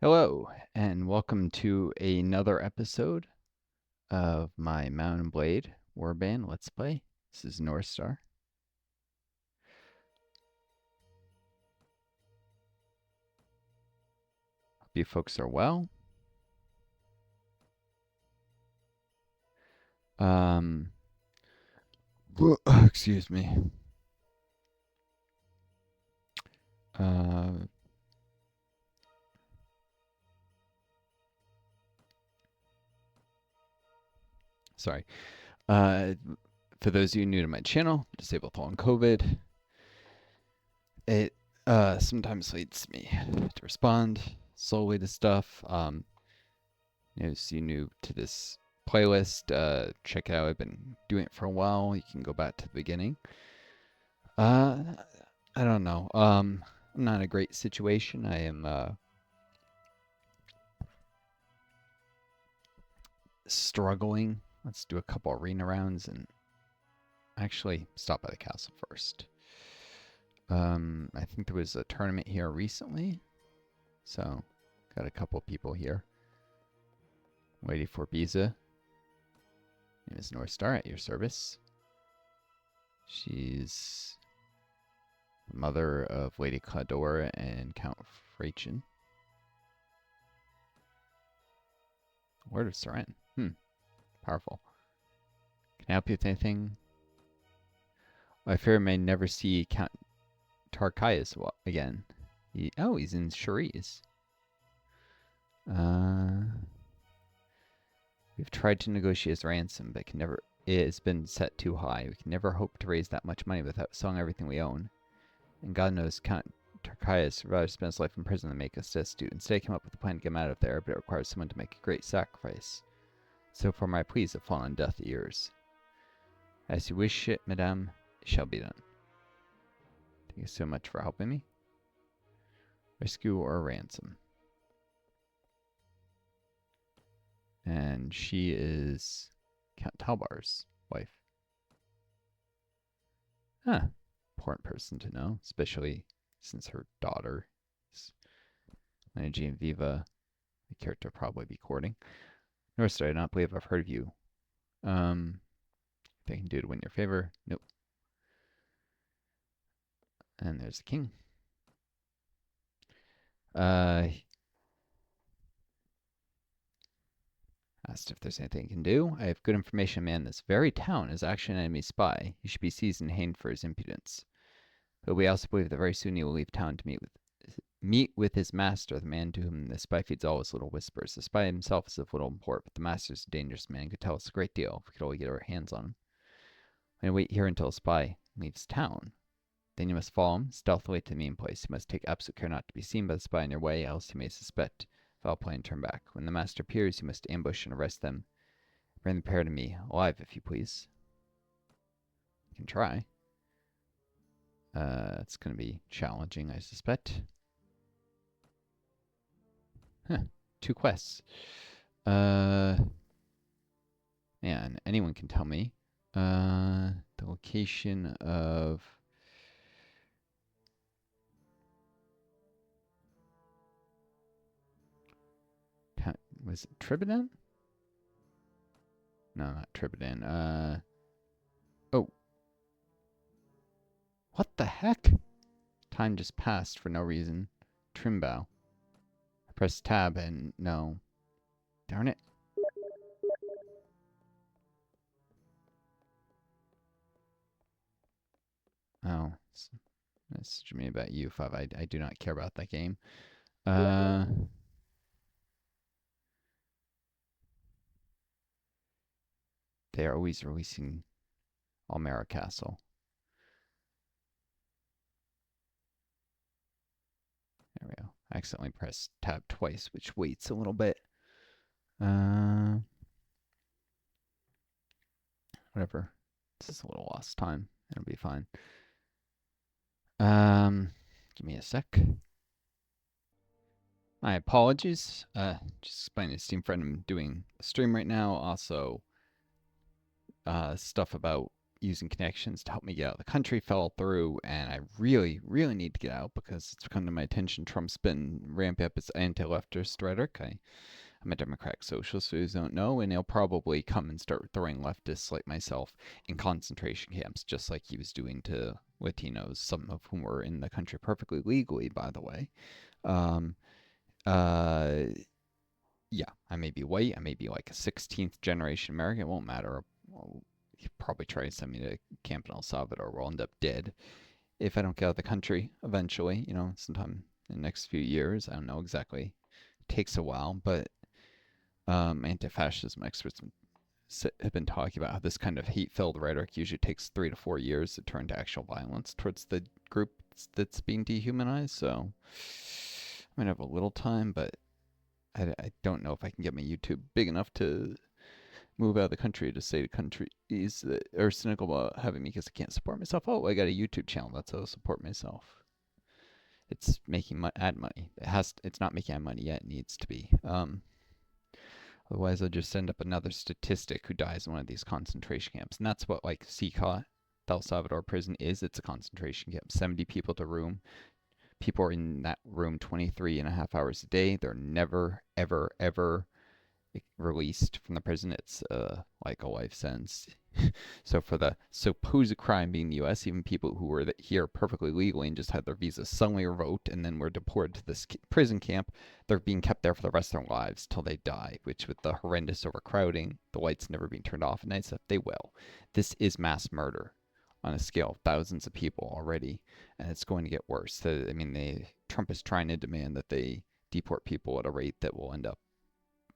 Hello, and welcome to another episode of my Mount and Blade Warband Let's Play. This is Northstar. Hope you folks are well. Excuse me. Sorry. For those of you new to my channel, disabled long COVID. It sometimes leads me to respond slowly to stuff. If you're new to this playlist, check it out. I've been doing it for a while. You can go back to the beginning. I don't know. I'm not in a great situation. I am struggling. Let's do a couple arena rounds and actually stop by the castle first. I think there was a tournament here recently, so got a couple people here. Waiting for Biza. Name is Northstar at your service. She's the mother of Lady Cladora and Count Frachin. Lord of Sarranids. Powerful. Can I help you with anything? I fear I may never see Count Tarkias again. He's in Charisse. We've tried to negotiate his ransom, but it has been set too high. We can never hope to raise that much money without selling everything we own. And God knows Count Tarkias would rather spend his life in prison than make us destitute. Instead, I came up with a plan to get him out of there, but it requires someone to make a great sacrifice. So far, my pleas have fallen on deaf ears. As you wish it, madame, it shall be done. Thank you so much for helping me. Rescue or ransom. And she is Count Talbar's wife. Important person to know, especially since her daughter is Lineage and Viva, the character will probably be courting. Northstar, I do not believe I've heard of you. If I can do to win your favor. Nope. And there's the king. Asked if there's anything he can do. I have good information, man. This very town is actually an enemy spy. He should be seized and hanged for his impudence. But we also believe that very soon he will leave town to meet with his master, the man to whom the spy feeds all his little whispers. The spy himself is of little import, but the master is a dangerous man and could tell us a great deal if we could only get our hands on him. I'm going to wait here until the spy leaves town. Then you must follow him stealthily to the meeting place. You must take absolute care not to be seen by the spy on your way, else you may suspect foul play and turn back. When the master appears, you must ambush and arrest them. Bring the pair to me, alive if you please. You can try. It's going to be challenging, I suspect. 2 quests. Man, anyone can tell me. The location of... Was it Tribidan? No, not Tribidan. Oh. What the heck? Time just passed for no reason. Trimbow. I pressed tab and no. Darn it. Oh. Message me about U5. I do not care about that game. They are always releasing Almera Castle. There we go. I accidentally pressed tab twice, which waits a little bit. Whatever. This is a little lost time. It'll be fine. Give me a sec. My apologies. Just explaining to Steam Friend I'm doing a stream right now. Also, stuff about using connections to help me get out of the country fell through, and I really, really need to get out because it's come to my attention Trump's been ramping up his anti-leftist rhetoric. I'm a Democratic socialist, for those who don't know, and he'll probably come and start throwing leftists like myself in concentration camps, just like he was doing to Latinos, some of whom were in the country perfectly legally, by the way. Um, uh, yeah, I may be white, I may be like a 16th generation American, it won't matter. He'll probably try to send me to camp in El Salvador where I'll end up dead if I don't get out of the country eventually, sometime in the next few years. I don't know exactly. It takes a while, but anti-fascism experts have been talking about how this kind of hate-filled rhetoric usually takes 3 to 4 years to turn to actual violence towards the group that's being dehumanized. So I'm gonna have a little time, but I don't know if I can get my YouTube big enough to move out of the country to say to countries that are cynical about having me because I can't support myself. Oh, I got a YouTube channel. That's how I support myself. It's making ad money. It's not making ad money yet. It needs to be. Otherwise, I'll just send up another statistic who dies in one of these concentration camps. And that's what, like, CCOT, El Salvador prison is. It's a concentration camp. 70 people to room. People are in that room 23 and a half hours a day. They're never, ever, ever released from the prison. It's like a life sentence. So for the supposed crime being the U.S., even people who were here perfectly legally and just had their visas suddenly revoked and then were deported to this prison camp, they're being kept there for the rest of their lives till they die, which with the horrendous overcrowding, the lights never being turned off at night, stuff, they will. This is mass murder on a scale of thousands of people already, and it's going to get worse. Trump is trying to demand that they deport people at a rate that will end up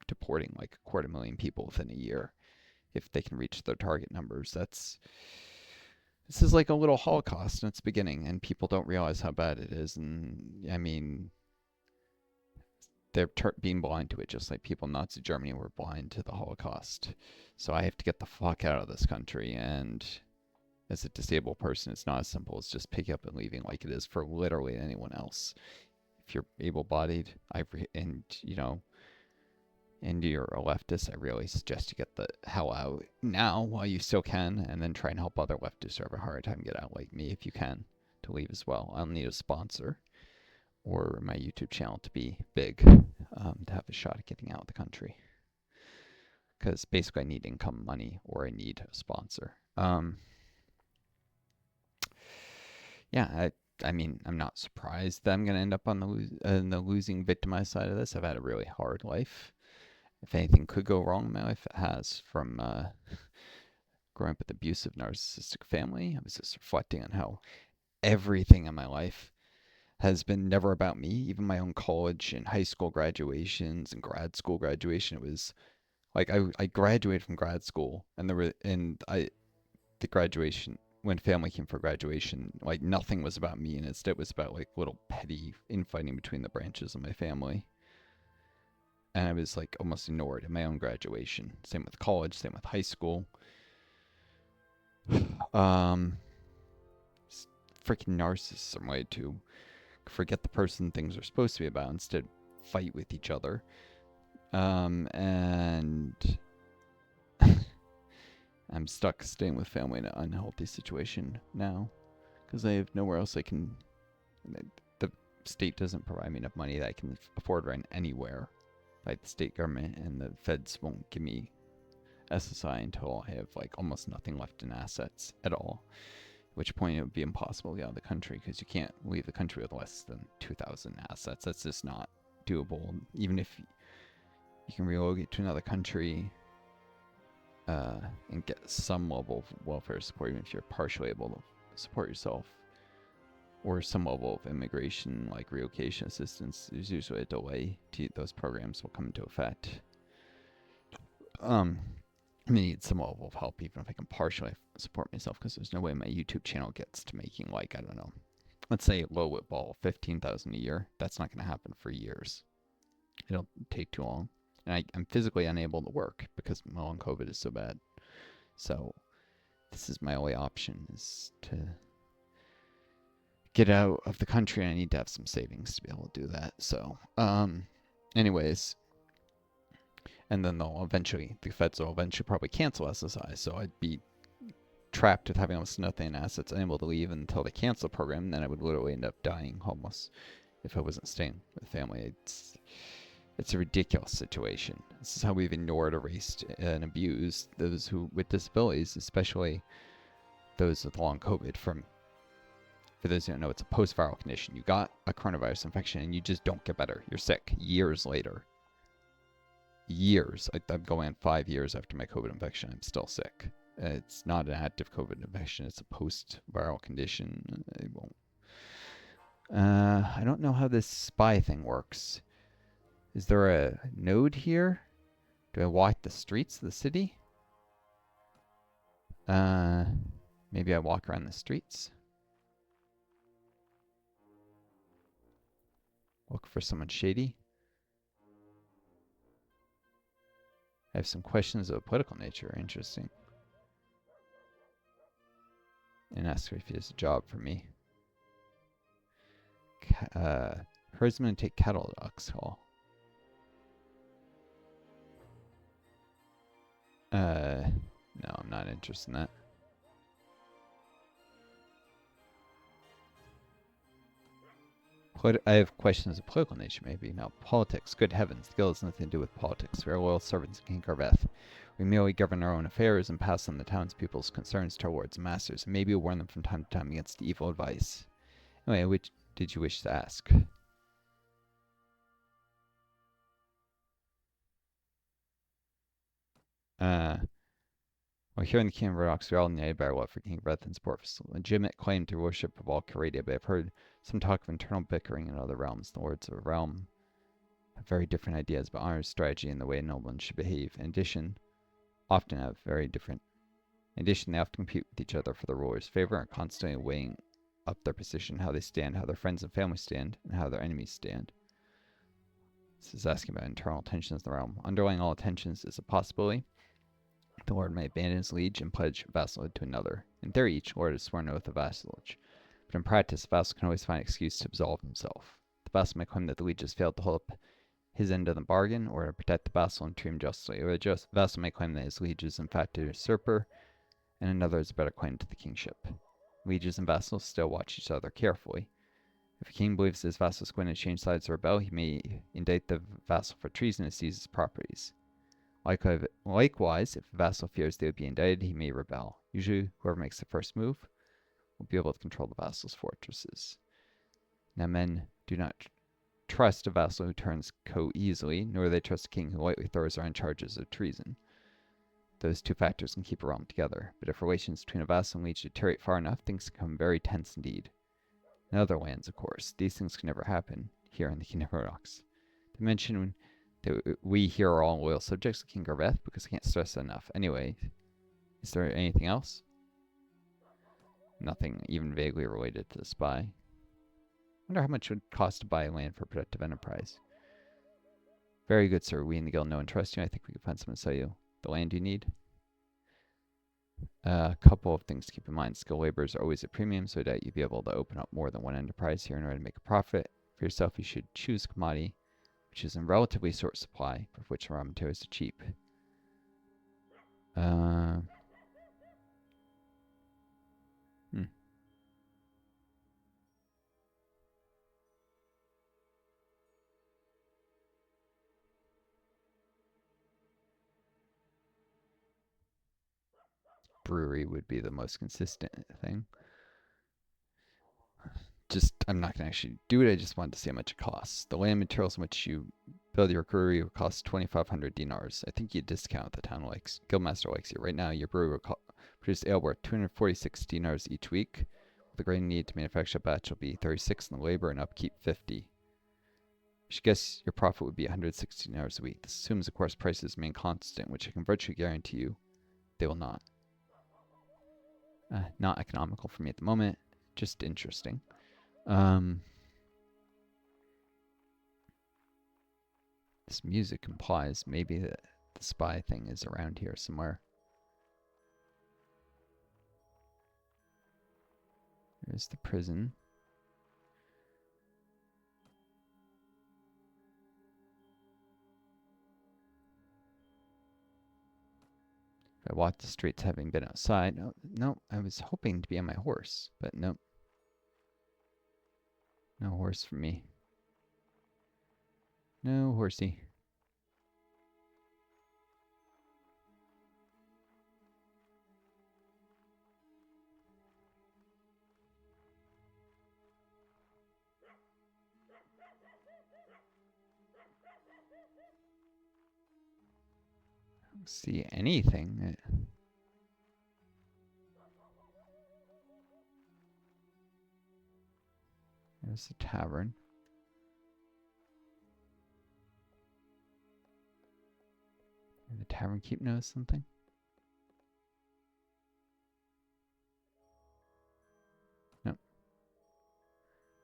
deporting like 250,000 people within a year if they can reach their target numbers. This is like a little Holocaust in its beginning, and people don't realize how bad it is. And I mean, they're being blind to it, just like people in Nazi Germany were blind to the Holocaust. So I have to get the fuck out of this country. And as a disabled person, it's not as simple as just picking up and leaving like it is for literally anyone else. If you're able-bodied, and you're a leftist, I really suggest you get the hell out now while you still can, and then try and help other leftists who have a hard time get out like me if you can, to leave as well. I'll need a sponsor or my YouTube channel to be big to have a shot at getting out of the country. Because basically I need income money or I need a sponsor. I'm not surprised that I'm going to end up on the losing victimized side of this. I've had a really hard life. If anything could go wrong in my life, it has. From growing up with an abusive, narcissistic family, I was just reflecting on how everything in my life has been never about me. Even my own college and high school graduations and grad school graduation, it was like I graduated from grad school, and the graduation, when family came for graduation, like nothing was about me, and instead it was about like little petty infighting between the branches of my family. And I was like almost ignored in my own graduation. Same with college, same with high school. Freaking narcissists are made to forget the person things are supposed to be about, instead fight with each other. And I'm stuck staying with family in an unhealthy situation now because I have nowhere else I can. The state doesn't provide me enough money that I can afford rent anywhere. Like the state government and the feds won't give me SSI until I have like almost nothing left in assets at all. At which point it would be impossible to get out of the country because you can't leave the country with less than 2,000 assets. That's just not doable. Even if you can relocate to another country and get some level of welfare support, even if you're partially able to support yourself, or some level of immigration, like relocation assistance, there's usually a delay to those programs will come into effect. I need some level of help, even if I can partially support myself, because there's no way my YouTube channel gets to making, like, I don't know, let's say low whip ball, 15,000 a year. That's not going to happen for years. It'll take too long. And I'm physically unable to work because my long COVID is so bad. So this is my only option, is to get out of the country, and I need to have some savings to be able to do that. So, anyways, and then the feds will eventually probably cancel SSI, so I'd be trapped with having almost nothing assets, unable to leave until they cancel the program, then I would literally end up dying homeless if I wasn't staying with family. It's a ridiculous situation. This is how we've ignored, erased, and abused those with disabilities, especially those with long COVID. For those who don't know, it's a post-viral condition. You got a coronavirus infection and you just don't get better. You're sick years later. Years. I'm going on 5 years after my COVID infection. I'm still sick. It's not an active COVID infection. It's a post-viral condition. It won't. I don't know how this spy thing works. Is there a node here? Do I walk the streets of the city? Maybe I walk around the streets. Look for someone shady. I have some questions of a political nature. Interesting. And ask her if he has a job for me. Herdsman take cattle to Uxhall. No, I'm not interested in that. I have questions of political nature, maybe. Now, politics. Good heavens, the guild has nothing to do with politics. We are loyal servants of King Garveth. We merely govern our own affairs and pass on the townspeople's concerns to our lords and masters, and maybe warn them from time to time against evil advice. Anyway, which did you wish to ask? Well, here in the Kingdom of Rocks, we are all united by our love for King Garveth and support for his legitimate claim to worship of all Calradia, but I've heard some talk of internal bickering in other realms. The lords of a realm have very different ideas about honor, strategy, and the way a nobleman should behave. In addition, they often compete with each other for the ruler's favor and constantly weighing up their position, how they stand, how their friends and family stand, and how their enemies stand. This is asking about internal tensions in the realm. Underlying all tensions is a possibility. The lord may abandon his liege and pledge vassalage to another. In theory, each lord has sworn an oath of vassalage. But in practice, the vassal can always find an excuse to absolve himself. The vassal may claim that the liege has failed to hold up his end of the bargain, or to protect the vassal and treat him justly. Or the vassal may claim that his liege is in fact a usurper, and another has a better claim to the kingship. Lieges and vassals still watch each other carefully. If a king believes his vassal is going to change sides or rebel, he may indict the vassal for treason and seize his properties. Likewise, if a vassal fears they would be indicted, he may rebel. Usually, whoever makes the first move will be able to control the vassal's fortresses. Now, men do not trust a vassal who turns easily, nor do they trust a king who lightly throws around charges of treason. Those two factors can keep a realm together, but if relations between a vassal and liege deteriorate far enough, things become very tense indeed. In other lands, of course, these things can never happen here in the Kingdom of Rocks. To mention that we here are all loyal subjects of King Garveth, because I can't stress that enough. Anyway, is there anything else? Nothing even vaguely related to the spy. Wonder how much it would cost to buy land for productive enterprise. Very good, sir. We in the guild know and trust you. I think we can find someone to sell you the land you need. A couple of things to keep in mind. Skilled laborers are always at premium, so I doubt you'd be able to open up more than one enterprise here in order to make a profit. For yourself, you should choose a commodity which is in relatively short supply, but for which raw materials are cheap. Brewery would be the most consistent thing. I'm not going to actually do it. I just wanted to see how much it costs. The land materials in which you build your brewery will cost 2,500 dinars. I think you discount the town likes. Guildmaster likes you. Right now, your brewery will produce ale worth 246 dinars each week. The grain needed to manufacture a batch will be 36, and the labor and upkeep 50. I should guess your profit would be 160 dinars a week. This assumes, of course, prices remain constant, which I can virtually guarantee you they will not. Not economical for me at the moment. Just interesting. This music implies maybe that the spy thing is around here somewhere. There's the prison. I walked the streets having been outside. No, no, I was hoping to be on my horse, but nope. No horse for me. No horsey. I don't see anything. There's the tavern. Did the tavern keep notice something? No.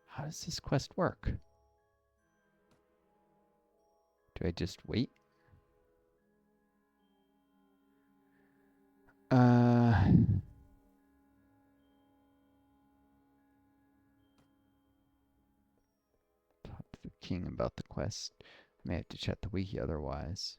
How does this quest work? Do I just wait? Talk to the king about the quest. I may have to check the wiki otherwise.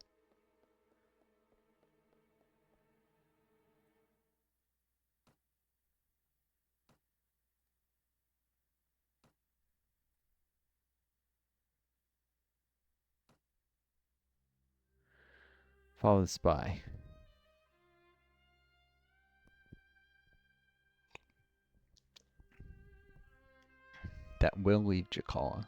Follow the spy. That will leave Jakala.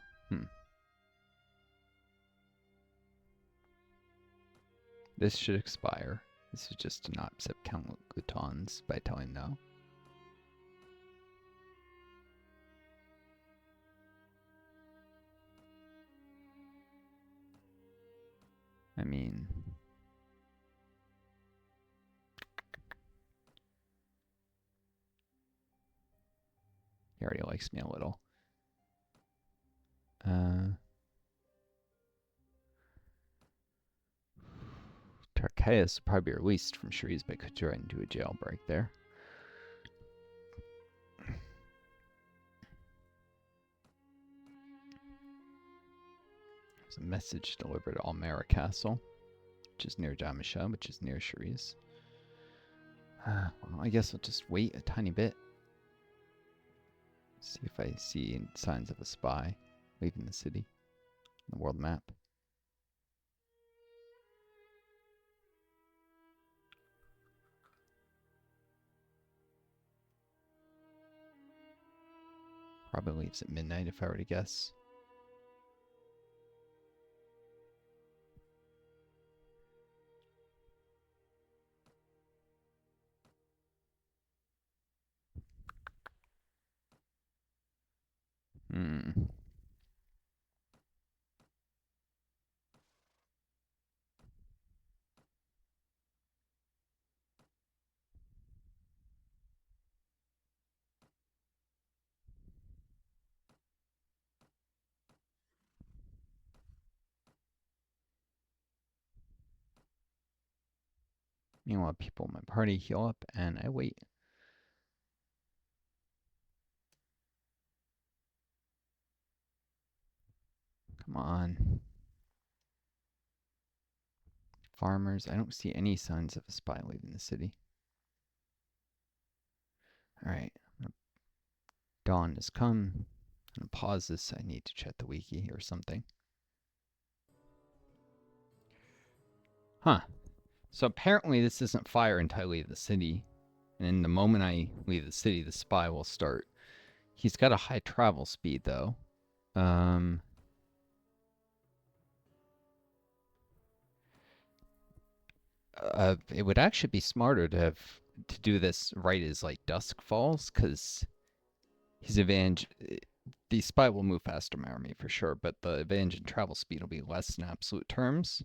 This should expire. This is just to not accept Count Glutons by telling no. I mean... He already likes me a little. Tarchaeus will probably be released from Shrees, but could try and do a jailbreak there. There's a message delivered at Almera Castle, which is near Jamisha, which is near Shrees. Well, I guess I'll just wait a tiny bit. See if I see signs of a spy leaving the city on the world map. Probably leaves at midnight if I were to guess. Meanwhile, people in my party heal up and I wait. Come on. Farmers, I don't see any signs of a spy leaving the city. Alright. Dawn has come. I'm going to pause this. I need to check the wiki or something. Huh. So apparently this isn't fire until I leave the city. And in the moment I leave the city, the spy will start. He's got a high travel speed, though. It would actually be smarter to do this right as like dusk falls, because his advantage, the spy will move faster than my army for sure, but the advantage in travel speed will be less in absolute terms,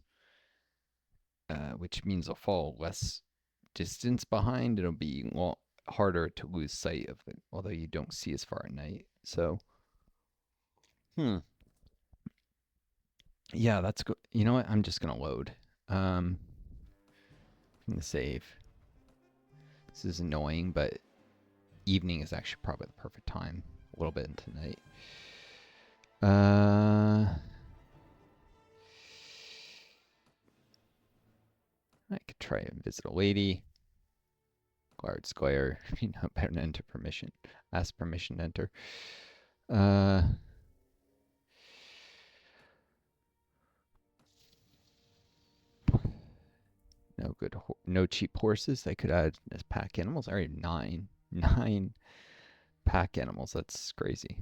which means he'll fall less distance behind. It'll be harder to lose sight of it, although you don't see as far at night. So, yeah, that's good. You know what? I'm just gonna load. I'm gonna save. This is annoying, but evening is actually probably the perfect time. A little bit into night. I could try and visit a lady. Guard Square, you know better than enter permission. Ask permission to enter. No good, no cheap horses. I could add as pack animals. I already have 9 pack animals. That's crazy.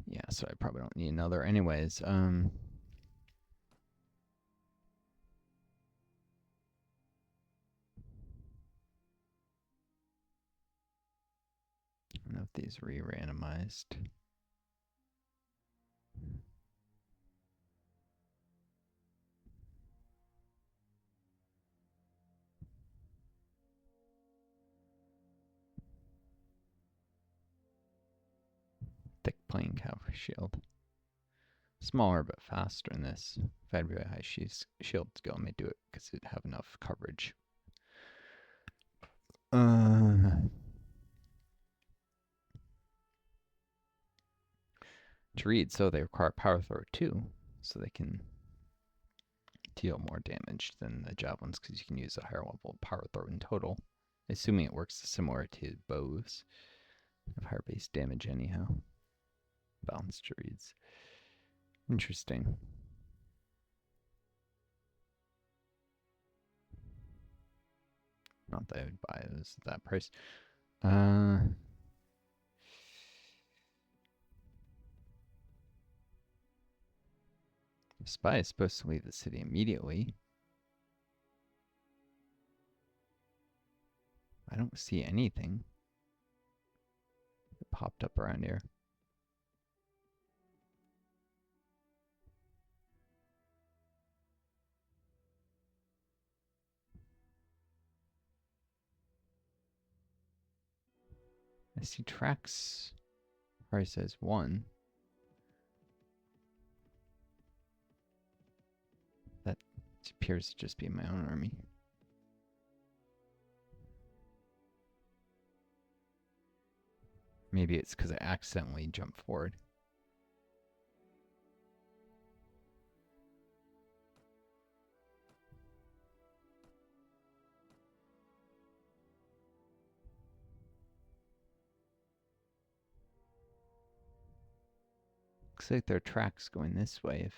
Yeah, so I probably don't need another anyways. I don't know if these re-randomized. Thick plain cavalry shield. Smaller but faster in this. If I had really high shield skill, I may do it because it'd have enough coverage. To read, so they require power throw 2, so they can deal more damage than the javelins because you can use a higher level of power throw in total. Assuming it works similar to bows. Have higher base damage anyhow. Balanced reads. Interesting. Not that I would buy those at that price. The spy is supposed to leave the city immediately. I don't see anything that popped up around here. I see tracks. Probably says 1. That appears to just be my own army. Maybe it's because I accidentally jumped forward. Looks like there are tracks going this way if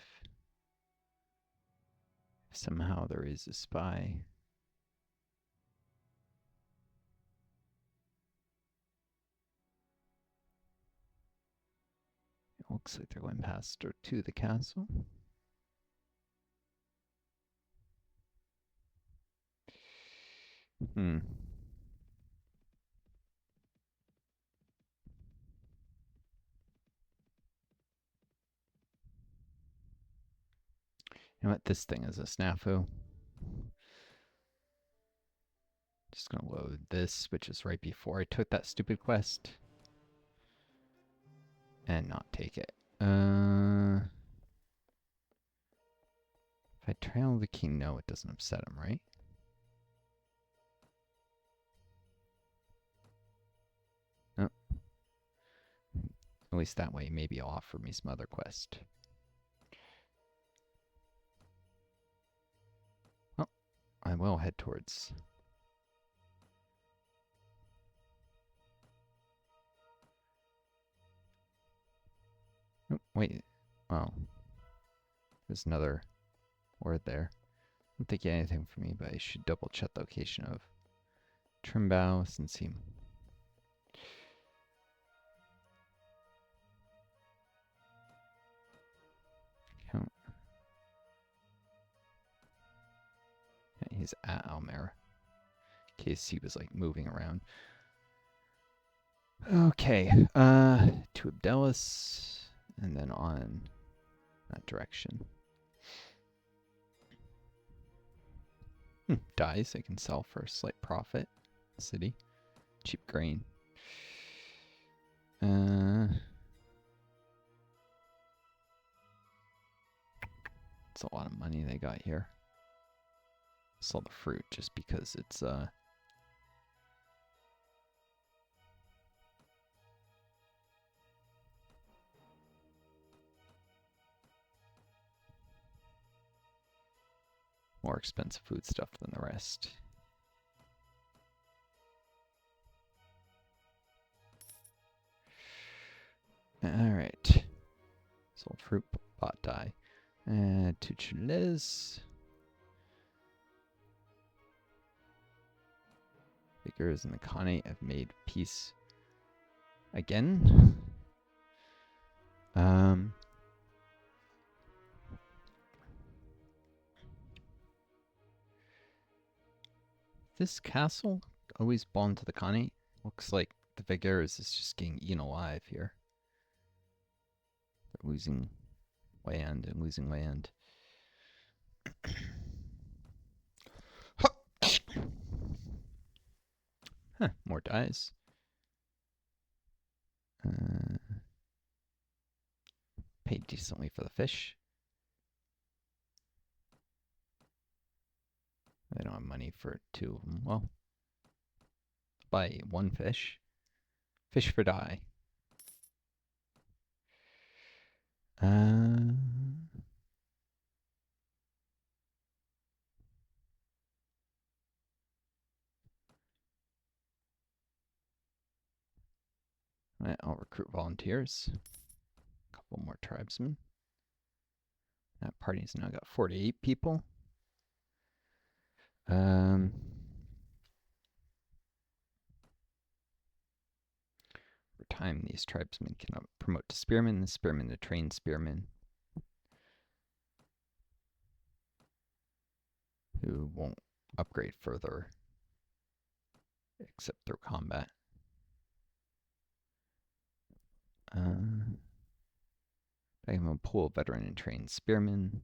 somehow there is a spy. It looks like they're going past or to the castle. You know what? This thing is a snafu. Just gonna load this, which is right before I took that stupid quest. And not take it. If I trail the king, no, it doesn't upset him, right? No. At least that way, maybe he'll offer me some other quest. Well, I will head towards... Oh, wait. Oh. There's another word there. I don't think you get anything from me, but I should double check the location of Trimbow since he... Count. Yeah, he's at Almera. In case he was like moving around. Okay, to Abdelis, and then on that direction. Dyes I can sell for a slight profit. City. Cheap grain. That's a lot of money they got here. Sell the fruit just because it's more expensive food stuff than the rest. Alright. Sold fruit, bought dye. To Chiles. Figures in the Khanate have made peace again. This castle always belonged to the Khanate. Looks like the Figures is just getting eaten alive here. They're losing land and losing land. Huh, more dyes. Paid decently for the fish. I don't have money for 2 of them. Well, buy 1 fish. Fish for dye. Right, I'll recruit volunteers. A couple more tribesmen. That party's now got 48 people. For time, these tribesmen can promote to spearmen, the spearmen to trained spearmen, who won't upgrade further except through combat. I have a pool of veteran and trained spearmen.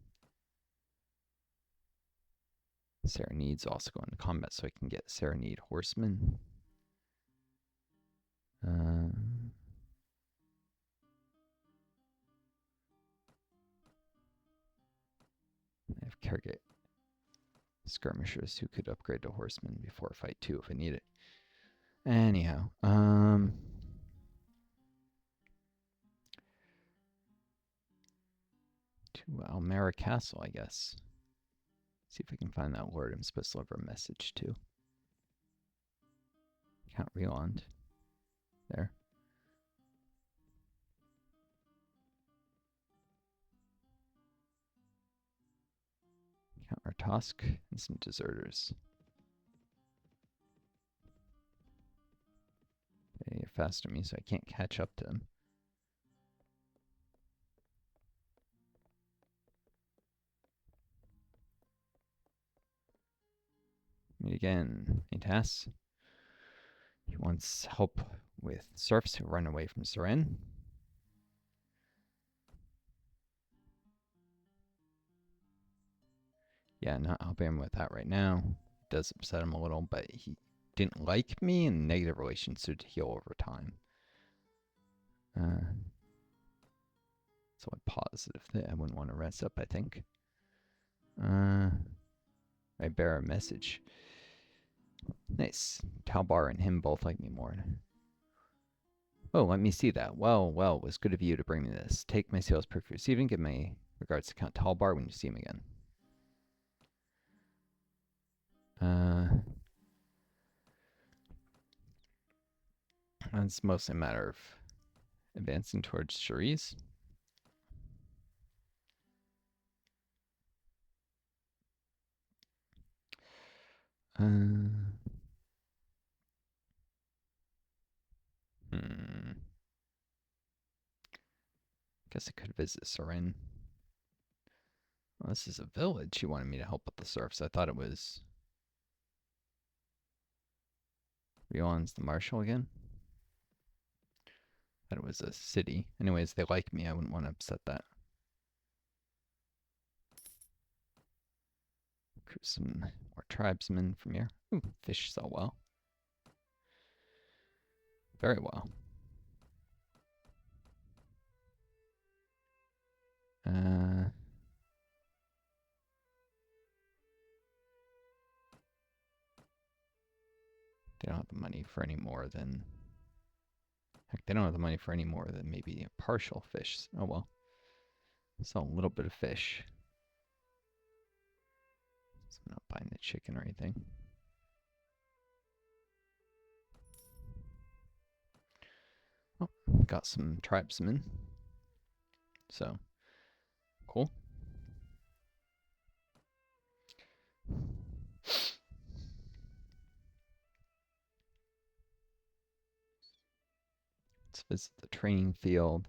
Sarranids also go into combat, so I can get Sarranid horsemen. I have Kergit skirmishers who could upgrade to horsemen before fight 2 if I need it. Anyhow, to Almera Castle, I guess. See if I can find that lord I'm supposed to deliver a message to. Count Rieland. There. Count Artosk and some deserters. Okay, you're faster than me, so I can't catch up to them. Meet again. Atas. He wants help with serfs who run away from Sarran. Yeah, not helping him with that right now. It does upset him a little, but he didn't like me, and negative relations should heal over time. So a positive that I wouldn't want to rest up, I think. I bear a message. Nice. Talbar and him both like me more. Oh, let me see that. Well, it was good of you to bring me this. Take my sales proof for receiving. Give my regards to Count Talbar when you see him again. It's mostly a matter of advancing towards Cherise. Guess I could visit Sarran. Well, this is a village. She wanted me to help with the serfs. I thought it was Rion's the marshal again. Thought it was a city. Anyways, they like me. I wouldn't want to upset that. Recruit some more tribesmen from here. Ooh, fish sell well. Very well. the money for any more than... Heck, they don't have the money for any more than maybe a partial fish. Oh well. So a little bit of fish. So I'm not buying the chicken or anything. Oh, got some tribesmen. So, cool. Let's visit the training field.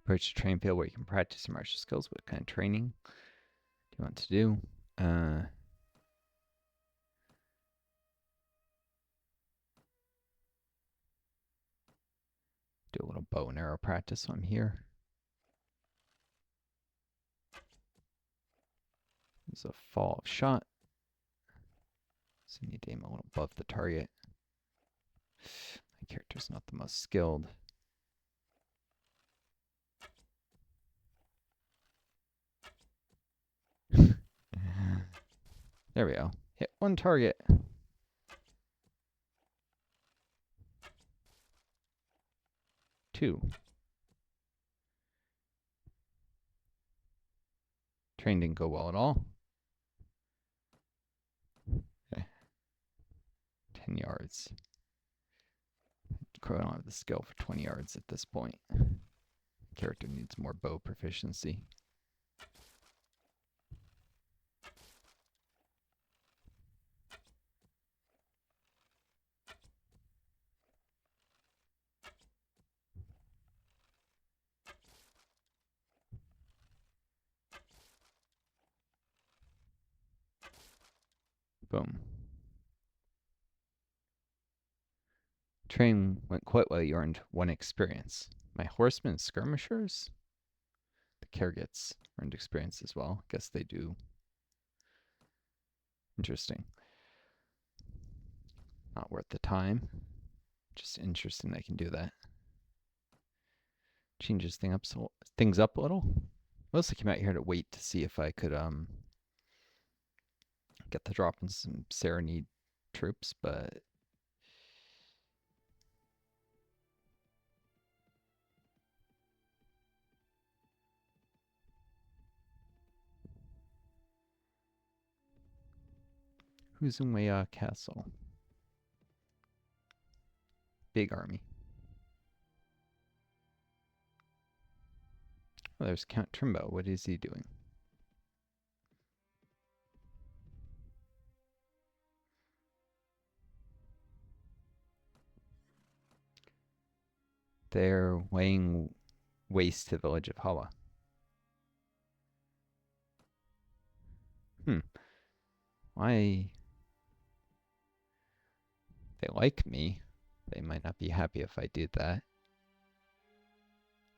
Approach the training field where you can practice your martial skills. What kind of training do you want to do? Do a little bow and arrow practice while I'm here. There's a fall of shot. So I need to aim a little above the target. My character's not the most skilled. There we go. Hit one target. Two. Train didn't go well at all. Okay. 10 yards. I don't have the skill for 20 yards at this point. Character needs more bow proficiency. Boom. Train went quite well. You earned 1 experience. My horsemen and skirmishers? The care gets earned experience as well. Guess they do. Interesting. Not worth the time. Just interesting they can do that. Changes things up a little. Mostly came out here to wait to see if I could get the drop in some Sarranid troops, but who's in Waya Castle? Big army. Oh, there's Count Trimbo. What is he doing? They're laying waste to the village of Hala. Why? They like me. They might not be happy if I did that.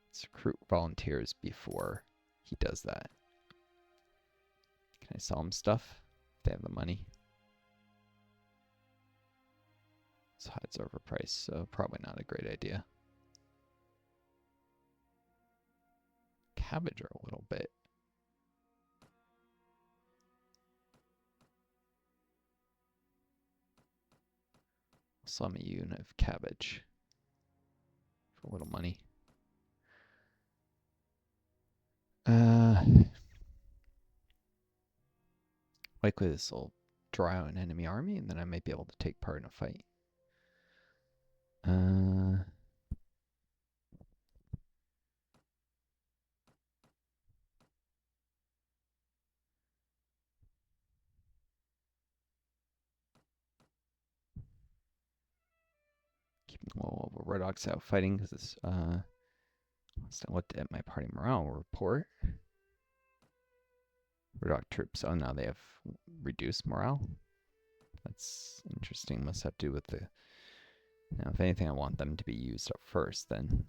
Let's recruit volunteers before he does that. Can I sell him stuff? If they have the money. This hide's overpriced, so probably not a great idea. Cabbage are a little bit. I'll sell him a unit of cabbage for a little money. Likely this will draw out an enemy army, and then I might be able to take part in a fight. Keeping all of the Red Ox out fighting because this. Last I looked at my party morale report. Red Ox troops. Oh, now they have reduced morale. That's interesting. Must have to do with the. Now, if anything, I want them to be used up first. Then.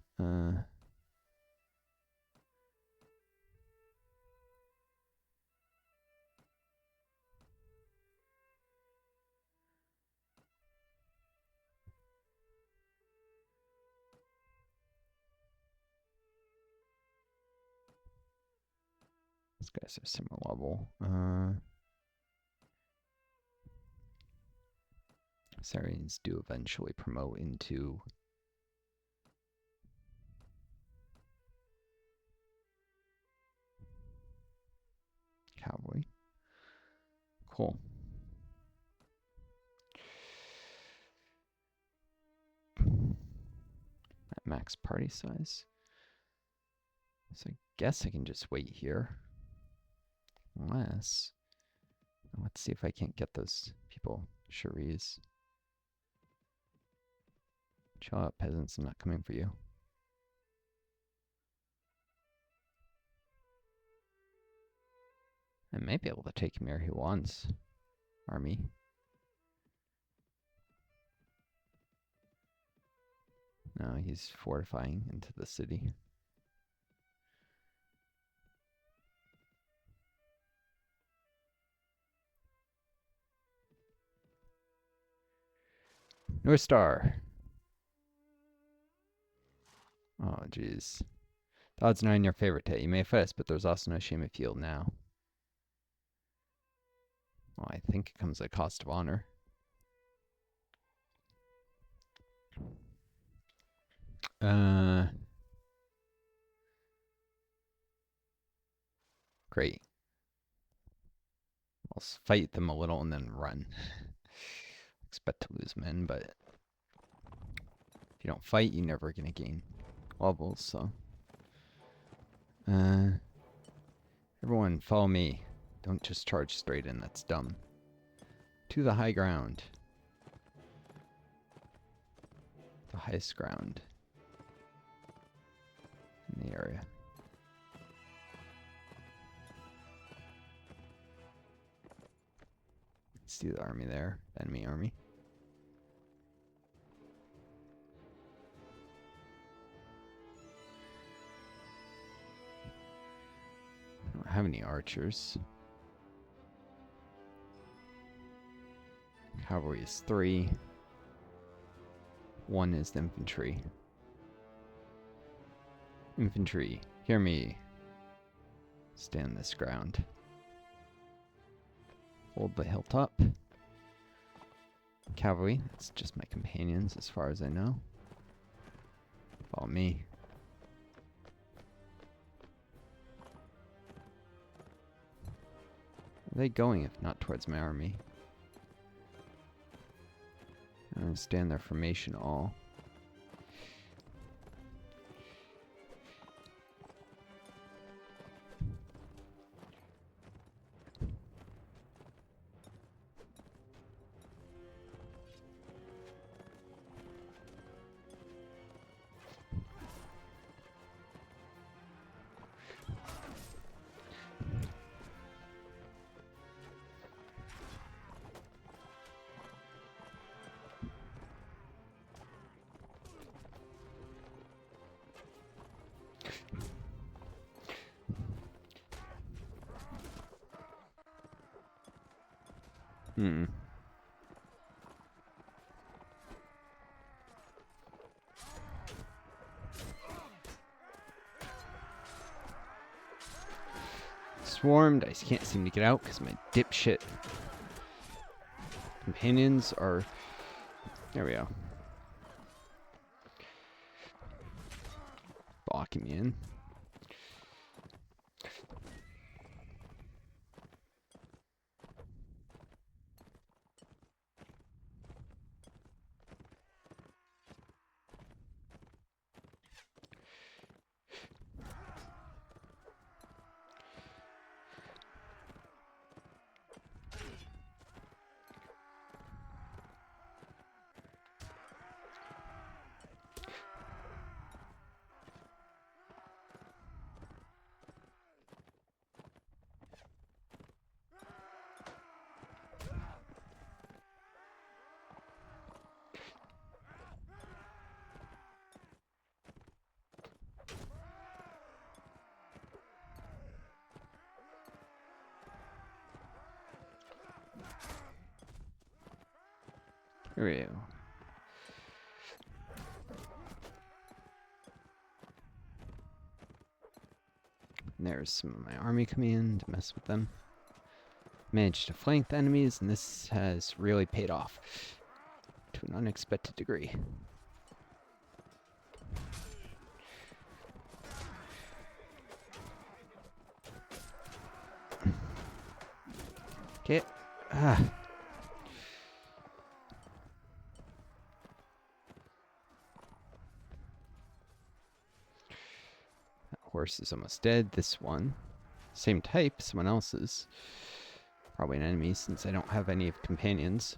These guys are similar level. Sarranids do eventually promote into cavalry. Cool. At max party size. So I guess I can just wait here. Unless, let's see if I can't get those people. Cheries. Chill out, peasants. I'm not coming for you. I may be able to take him where he wants. Army. No, he's fortifying into the city. Northstar. Oh, jeez. The odds are not in your favor, Tay. You may have us, but there's also no shame if you yield now. Well, I think it comes at a cost of honor. Great. I'll fight them a little and then run. Expect to lose men, but if you don't fight, you're never gonna gain levels, so. Everyone, follow me. Don't just charge straight in, that's dumb. To the high ground. The highest ground in the area. See the army there, enemy army. I don't have any archers. Cavalry is 3. 1 is the infantry. Infantry, hear me. Stand this ground. Hold the hilltop. Cavalry, that's just my companions as far as I know. Follow me. Where are they going if not towards my army? I understand their formation all. Swarmed. I can't seem to get out because my dipshit companions are... There we go. Blocking me in. Here we go. And there's some of my army coming in to mess with them. Managed to flank the enemies, and this has really paid off to an unexpected degree. Okay. Ah. That horse is almost dead. This one, same type, someone else's. Probably an enemy since I don't have any of companions.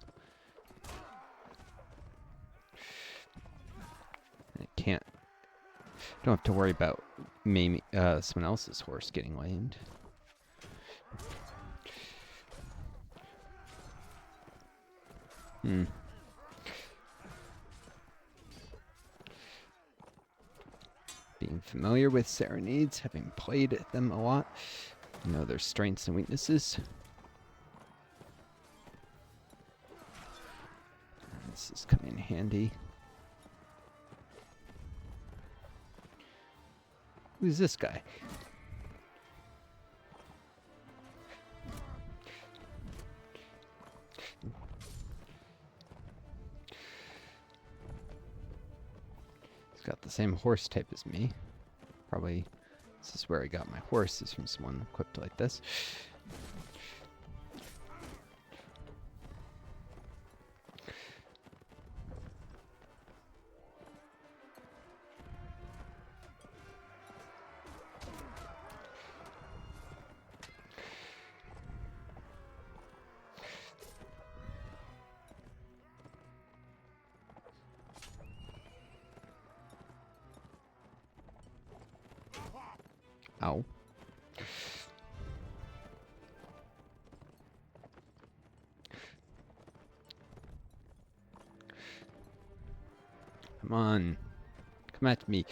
And I don't have to worry about maybe someone else's horse getting lamed. Being familiar with Sarranids, having played them a lot, I know their strengths and weaknesses. This is coming in handy. Who's this guy? He's got the same horse type as me. Probably this is where I got my horse, is from someone equipped like this. Ow. Come on. Come at me.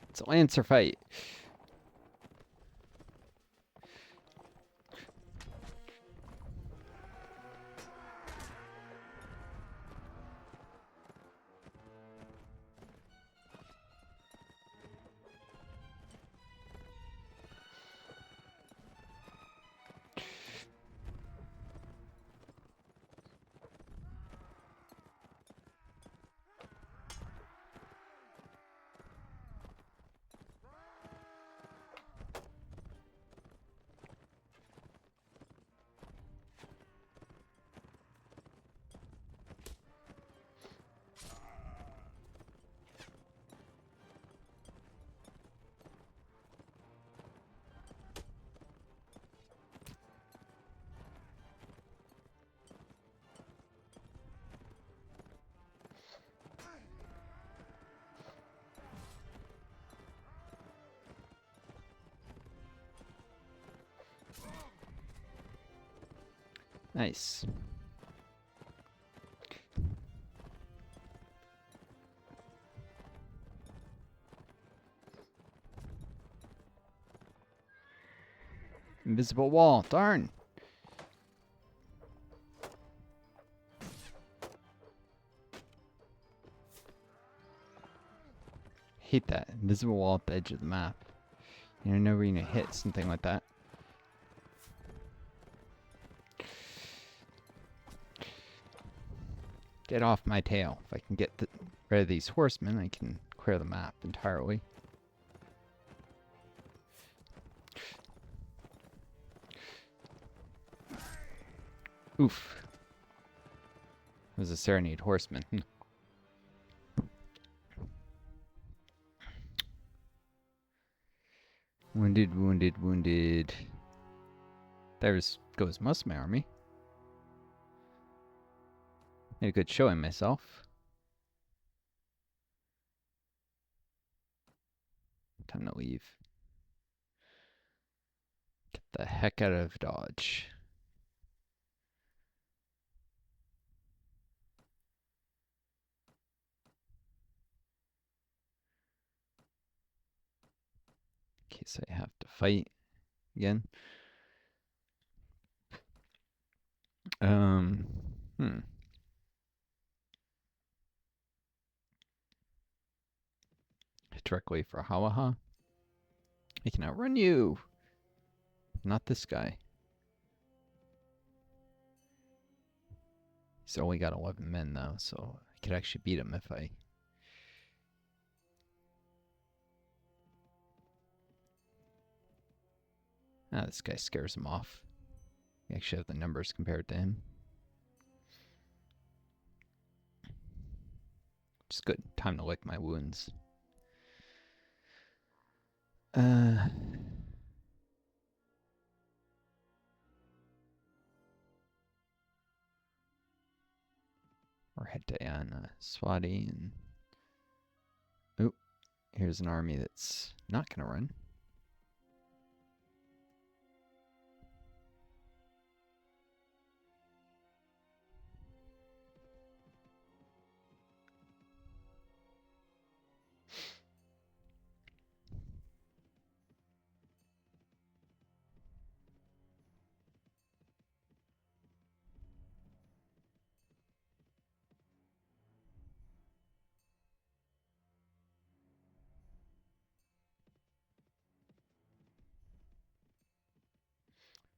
It's a Lancer fight. Nice. Invisible wall. Darn. Hate that. Invisible wall at the edge of the map. You never know where you're gonna hit something like that. Get off my tail. If I can get rid of these horsemen, I can clear the map entirely. Oof. It was a Sarranid horseman. Wounded, wounded, wounded. There goes most of my army. Made a good showing myself. Time to leave. Get the heck out of Dodge. In case I have to fight again. Directly for Hawaha. He can outrun you. Not this guy. He's only got 11 men though, so I could actually beat him if I... Ah, this guy scares him off. We actually have the numbers compared to him. It's good. Time to lick my wounds. Or head to Swadian. Oh, here's an army that's not going to run.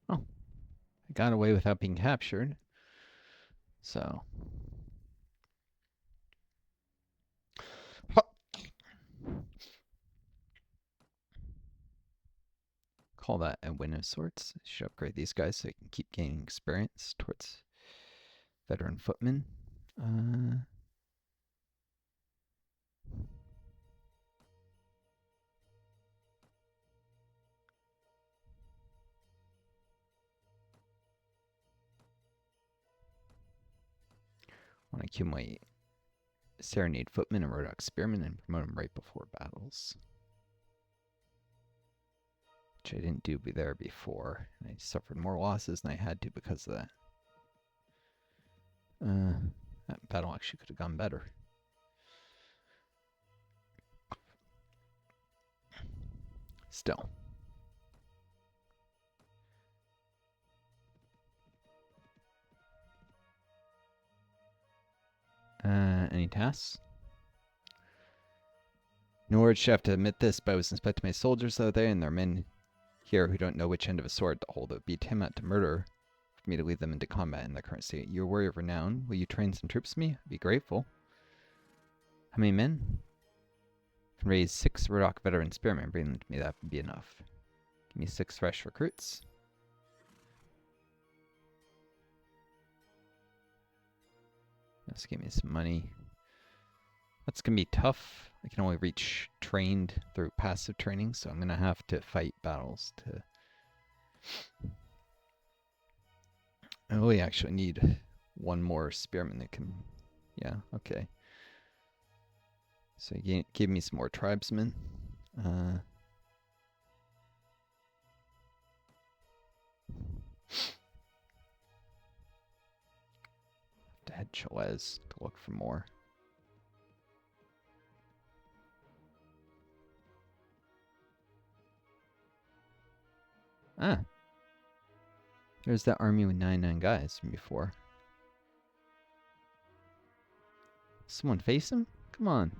Oh, I got away without being captured. So... Call that a win of sorts. Should upgrade these guys so they can keep gaining experience towards veteran footmen. Want to accumulate Sarranid footmen and Rodok spearmen and promote them right before battles. Which I didn't do there before. I suffered more losses than I had to because of that. That battle actually could have gone better. Still. Any tasks? Nord should have to admit this, but I was inspecting my soldiers the other day, and there are men here who don't know which end of a sword to hold. It would be tantamount to murder for me to lead them into combat in their current state. You're a warrior of renown. Will you train some troops for me? I'd be grateful. How many men? I can raise 6 Rodok veteran spearmen. Bring them to me. That would be enough. Give me 6 fresh recruits. Just give me some money. That's going to be tough. I can only reach trained through passive training, so I'm going to have to fight battles to... I only actually need 1 more spearman that can... Yeah, okay. So give me some more tribesmen. To head Chalez to look for more. Ah. There's that army with 99 guys from before. Someone face him? Come on.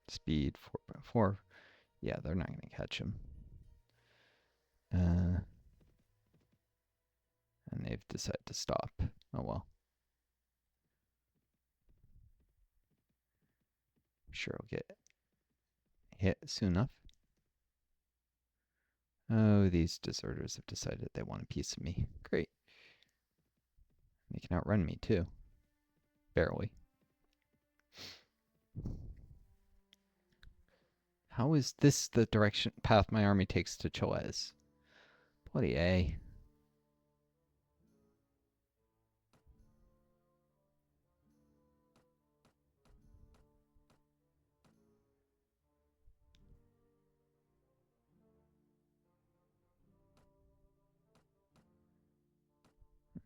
Speed 4.4. Yeah, they're not going to catch him. And they've decided to stop. Oh well. I'm sure I'll get hit soon enough. Oh, these deserters have decided they want a piece of me. Great. They can outrun me too. Barely. How is this the path my army takes to Chalez? Bloody A.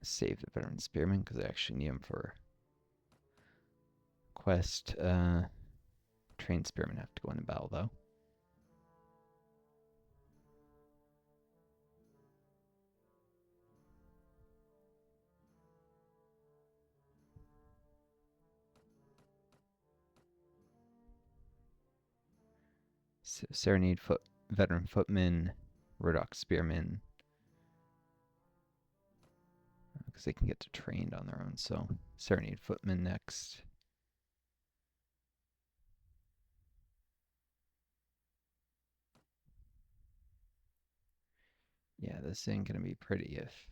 Save the veteran spearmen because I actually need them for quest. Trained spearmen have to go into battle, though. Sarranid veteran footmen, Rodok spearmen, because they can get to trained on their own. So Sarranid footmen next. Yeah, this ain't gonna be pretty if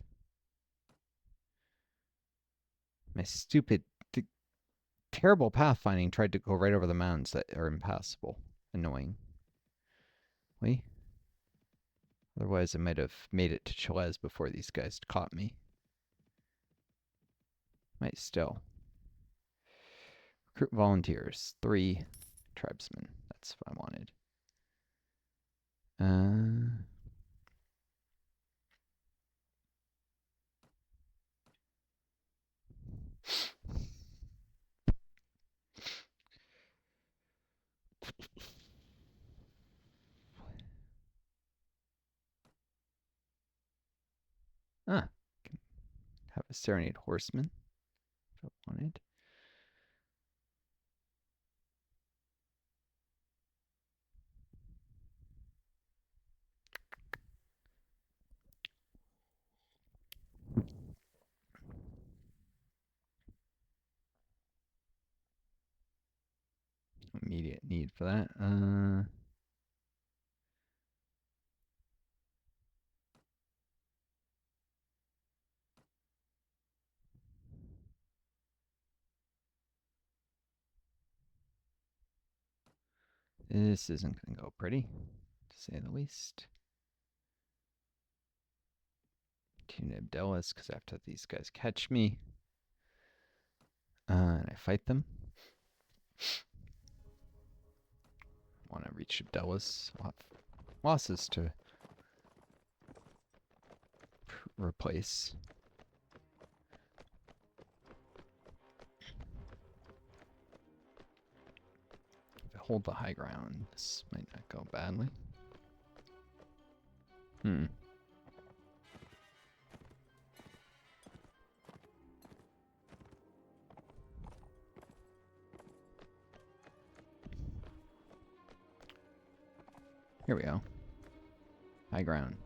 my stupid, terrible pathfinding tried to go right over the mountains that are impassable. Annoying. Wait. Otherwise, I might have made it to Chalez before these guys caught me. Might still. Recruit volunteers. 3 tribesmen. That's what I wanted. Can have a Sarranid horseman if I wanted. Immediate need for that. This isn't going to go pretty, to say the least. Two Nibdelas, because after these guys catch me, and I fight them. Want to reach Nibdelas. I'll have losses to replace. If I hold the high ground, this might not go badly. Here we go. High ground.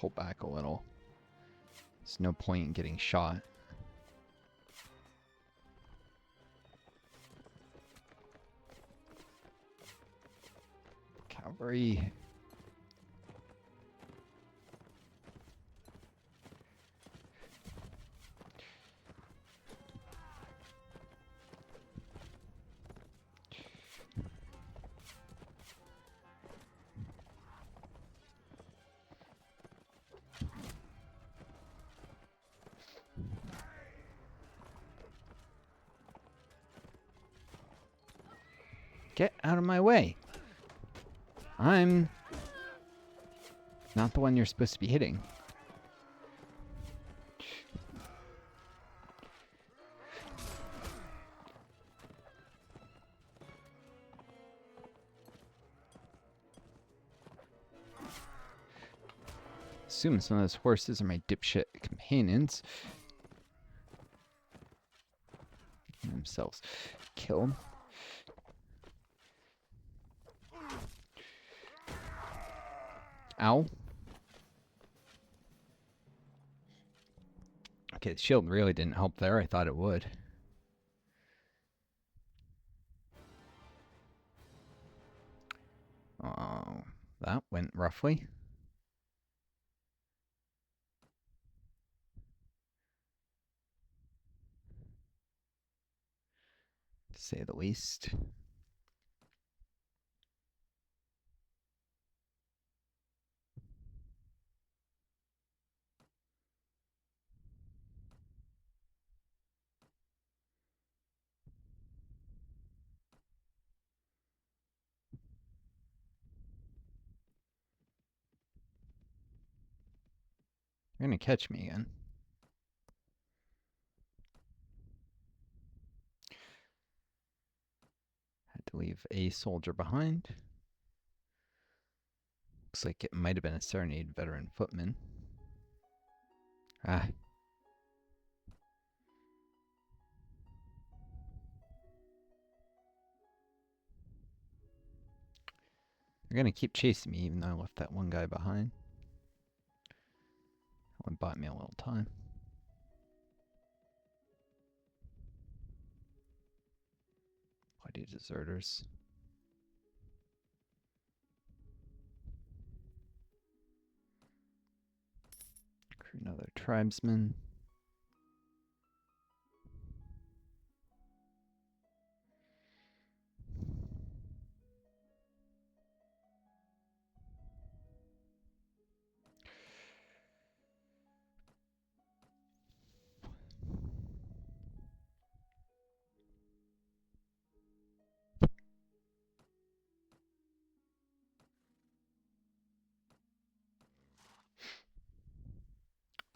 Pull back a little. There's no point in getting shot. Cavalry. Get out of my way. I'm not the one you're supposed to be hitting. Assume some of those horses are my dipshit companions. Themselves killed. Ow. Okay, the shield really didn't help there. I thought it would. Oh, that went roughly. To say the least. You're gonna catch me again. Had to leave a soldier behind. Looks like it might have been a Sarranid veteran footman. Ah. They're gonna keep chasing me even though I left that one guy behind. That one bought me a little time. Plenty of deserters. Recruit another tribesman.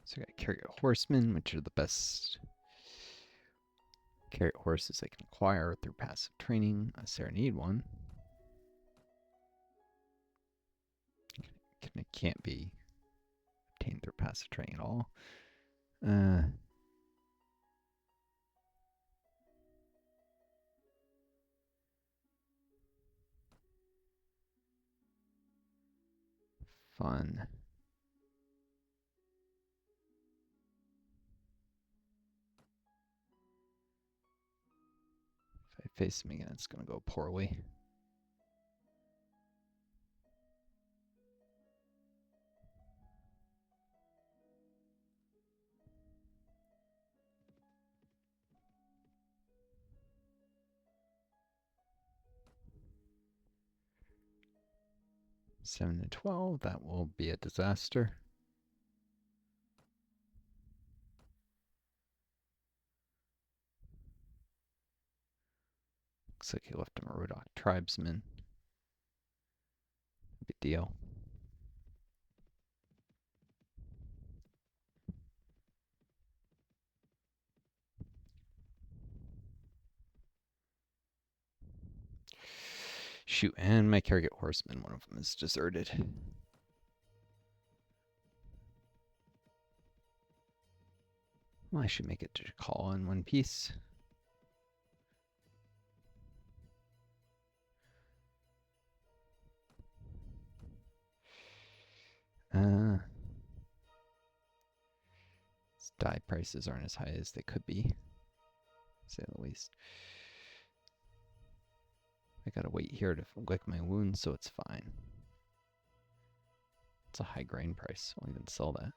So I got carrier horsemen, which are the best carrier horses I can acquire through passive training. A Sarranid one. It can't be obtained through passive training at all. Fun. If I face him again, it's going to go poorly. Seven to 12, that will be a disaster. Looks like he left him a Rodok tribesman. Big deal. Shoot, and my carrier horseman, one of them is deserted. Well, I should make it to call in one piece. Dye prices aren't as high as they could be, to say the least. I gotta wait here to lick my wounds, so it's fine. It's a high grain price. I'll even sell that.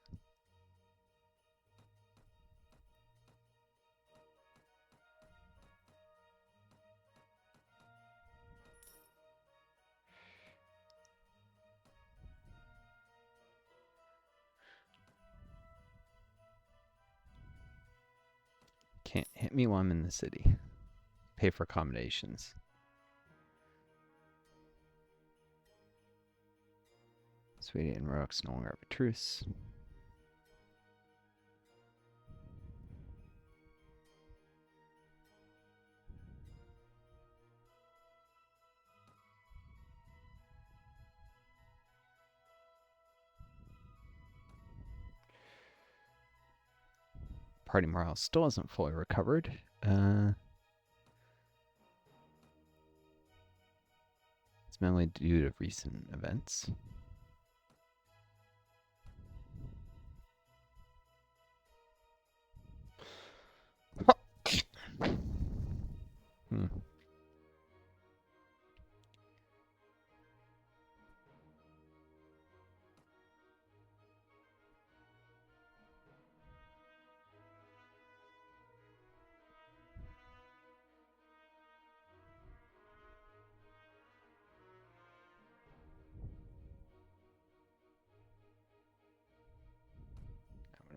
Can't hit me while I'm in the city. Pay for accommodations. Swadian and Rodok's no longer have a truce. Party morale still hasn't fully recovered. It's mainly due to recent events.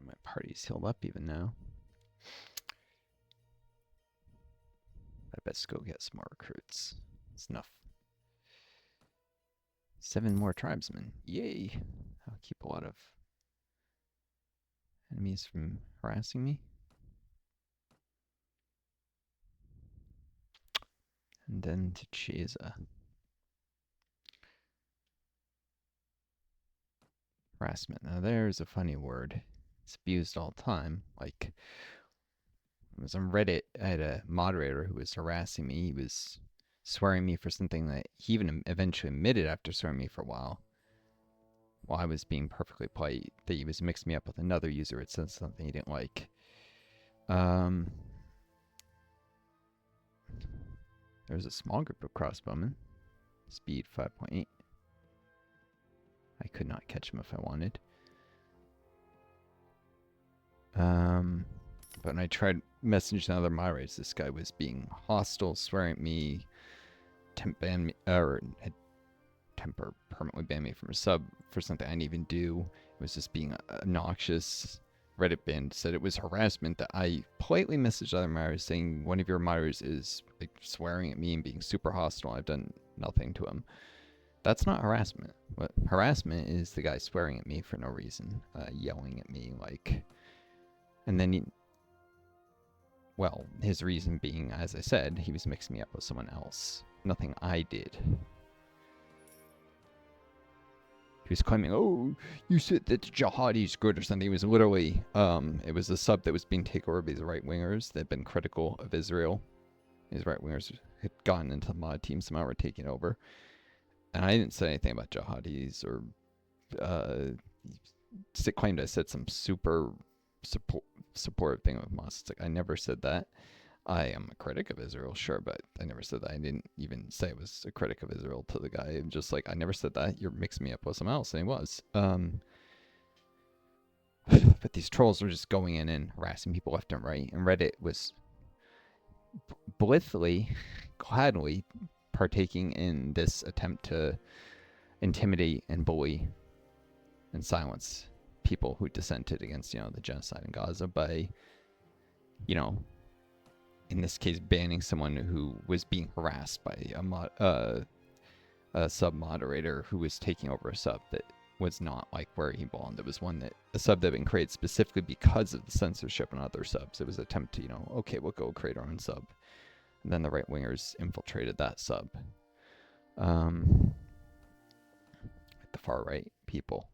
My party's healed up even now. I best go get some more recruits. It's enough. 7 more tribesmen. Yay! I'll keep a lot of enemies from harassing me. And then to Chiesa. Harassment. Now there's a funny word. It's abused all the time. Like, I was on Reddit, I had a moderator who was harassing me. He was swearing me for something that he even eventually admitted after swearing me for a while. While I was being perfectly polite, that he was mixing me up with another user. It said something he didn't like. There's a small group of crossbowmen. Speed 5.8. I could not catch him if I wanted. But when I tried messaging other moderators, this guy was being hostile, swearing at me, ban me, or had temper permanently banned me from a sub for something I didn't even do. It was just being obnoxious. Reddit banned said it was harassment that I politely messaged other moderators saying one of your moderators is like swearing at me and being super hostile. I've done nothing to him. That's not harassment. What harassment is the guy swearing at me for no reason, yelling at me like, and then well, his reason being, as I said, he was mixing me up with someone else. Nothing I did. He was claiming, oh, you said that the jihadi's good or something. It was literally, it was a sub that was being taken over by these right-wingers that had been critical of Israel. These right-wingers had gotten into the mod team, somehow were taking over. And I didn't say anything about jihadis or, claimed I said some super supportive thing with Moss. It's like, I never said that. I am a critic of Israel, sure, but I never said that. I didn't even say I was a critic of Israel to the guy. I'm just like, I never said that. You're mixing me up with someone else, and he was. But these trolls were just going in and harassing people left and right, and Reddit was blithely, gladly partaking in this attempt to intimidate and bully and silence people who dissented against, the genocide in Gaza by, in this case, banning someone who was being harassed by a sub moderator who was taking over a sub that was not like where he belonged. It was a sub that had been created specifically because of the censorship on other subs. It was an attempt to, okay, we'll go create our own sub. And then the right wingers infiltrated that sub. The far right people.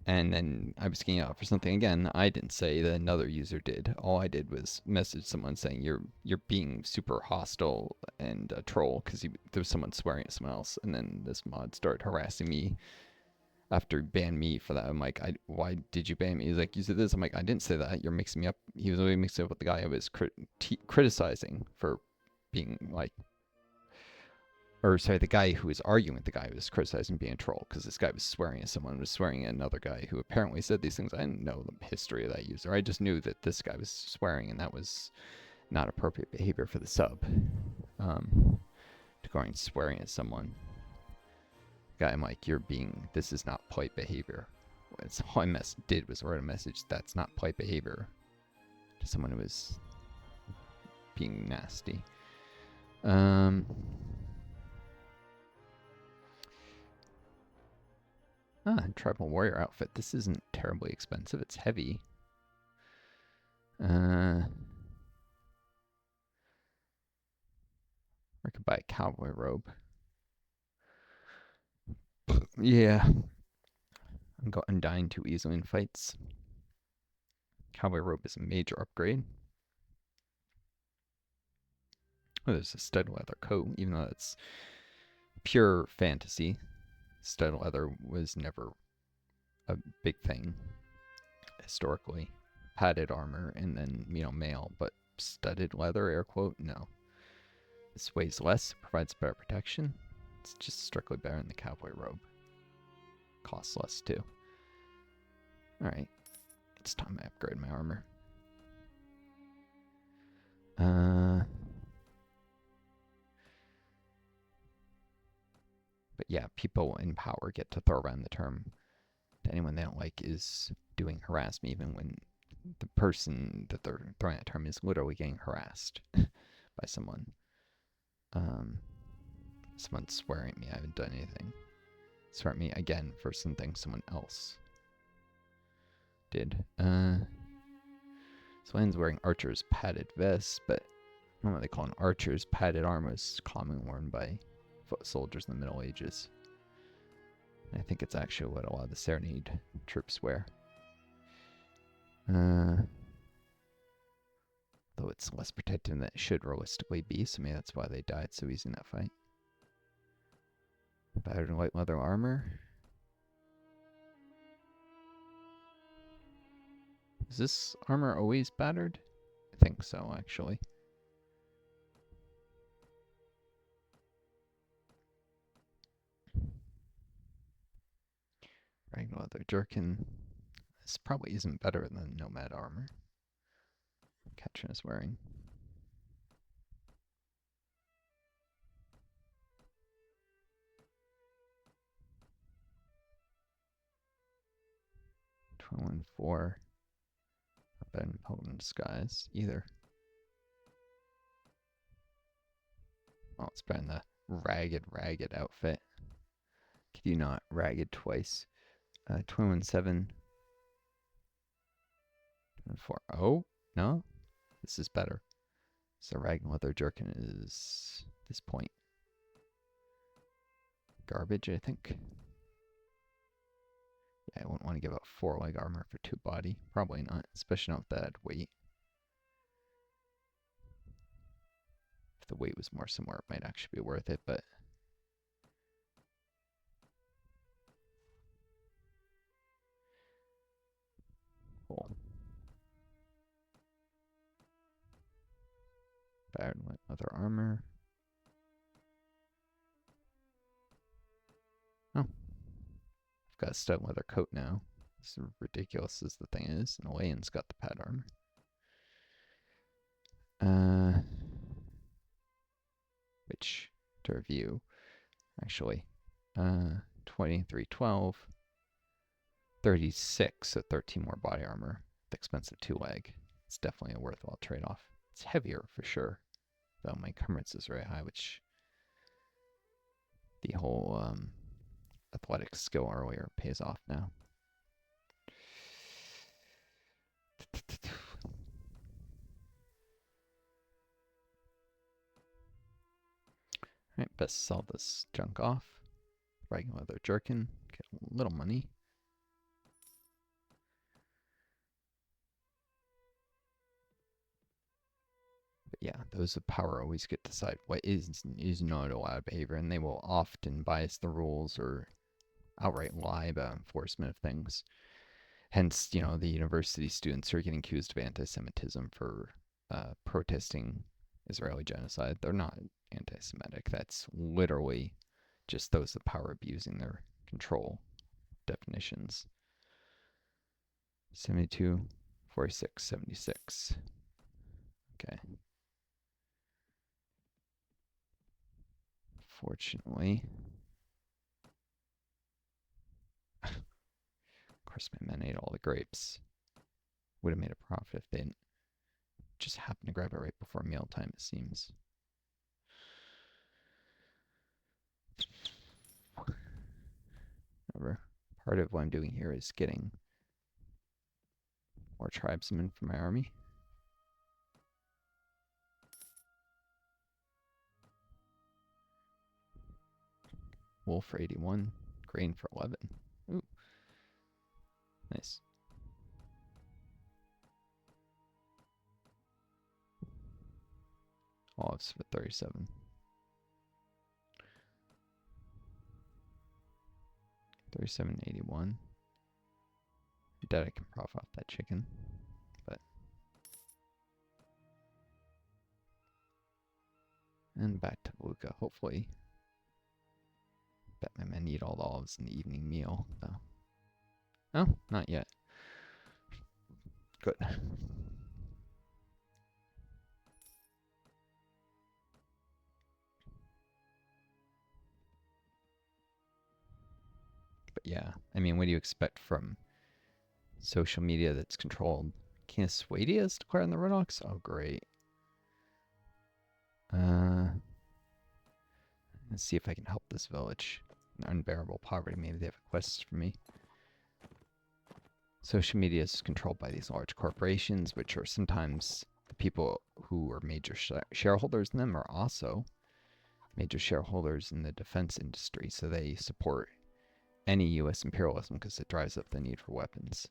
And then I was getting out for something again. I didn't say that another user did. All I did was message someone saying you're being super hostile and a troll because there was someone swearing at someone else. And then this mod started harassing me after he banned me for that. I'm like, why did you ban me? He's like, you said this. I'm like, I didn't say that. You're mixing me up. He was really mixing up with the guy I was criticizing for being like, or sorry, the guy who was arguing with the guy who was criticizing being a troll, because this guy was swearing at someone, was swearing at another guy who apparently said these things. I didn't know the history of that user. I just knew that this guy was swearing, and that was not appropriate behavior for the sub. To go and swearing at someone. Guy, I'm like, this is not polite behavior. That's all I did was write a message, that's not polite behavior, to someone who was being nasty. Tribal warrior outfit. This isn't terribly expensive. It's heavy. I could buy a cowboy robe. Yeah. I'm dying too easily in fights. Cowboy robe is a major upgrade. Oh, there's a stud leather coat, even though it's pure fantasy. Stud leather was never a big thing historically. Padded armor and then, mail, but studded leather, air quote, no. This weighs less, provides better protection. It's just strictly better than the cowboy robe. Costs less too. Alright. It's time I upgrade my armor. But yeah, people in power get to throw around the term to anyone they don't like is doing harass me, even when the person that they're throwing that term is literally getting harassed by someone. Someone's swearing at me. I haven't done anything. Swear at me again for something someone else did. Swadians wearing archers' padded vests, but I don't know what they call an archer's padded armor is commonly worn by foot soldiers in the Middle Ages. I think it's actually what a lot of the Sarranid troops wear. Though it's less protected than it should realistically be, so maybe that's why they died so easy in that fight. Battered in white leather armor. Is this armor always battered? I think so, actually. Ragnar leather jerkin. This probably isn't better than nomad armor Ketchum is wearing. Twin 4. Better than Pilgrim Disguise, either. Oh, it's better than the ragged outfit. Could you not ragged twice? 217. 4. Oh, no? This is better. So Ragnar leather jerkin is this point. Garbage, I think. Yeah, I wouldn't want to give up 4 leg armor for 2 body. Probably not, especially not with that weight. If the weight was more similar, it might actually be worth it, but cool. Battered leather armor. Oh. I've got a stout leather coat now. As ridiculous as the thing is. And Elaine has got the pad armor. Which to review, actually, 23, 12, 36, so 13 more body armor. The expensive 2 leg. It's definitely a worthwhile trade-off. It's heavier for sure, though my encumbrance is very high, which the whole athletic skill earlier pays off now. Alright, best sell this junk off. Ragnar leather jerkin, get a little money. But yeah, those of power always get to decide what is not allowed behavior, and they will often bias the rules or outright lie about enforcement of things. Hence, the university students are getting accused of anti-Semitism for protesting Israeli genocide. They're not anti-Semitic. That's literally just those of power abusing their control definitions. 72, 46, 76. Okay. Fortunately, of course, my men ate all the grapes. Would have made a profit if they didn't just happen to grab it right before mealtime, it seems. However, part of what I'm doing here is getting more tribesmen for my army. Wool for 81, grain for 11. Ooh. Nice. Olives for 37. 37.81. I doubt I can profit off that chicken, but. And back to Luca, hopefully. Bet my men eat all the olives in the evening meal, though. Oh, not yet. Good. But yeah, I mean, what do you expect from social media that's controlled? King of Swadians is declaring the Redhawks? Oh, great. Let's see if I can help this village. Unbearable poverty. Maybe they have a quest for me. Social media is controlled by these large corporations, which are sometimes the people who are major shareholders in them are also major shareholders in the defense industry. So they support any U.S. imperialism because it drives up the need for weapons.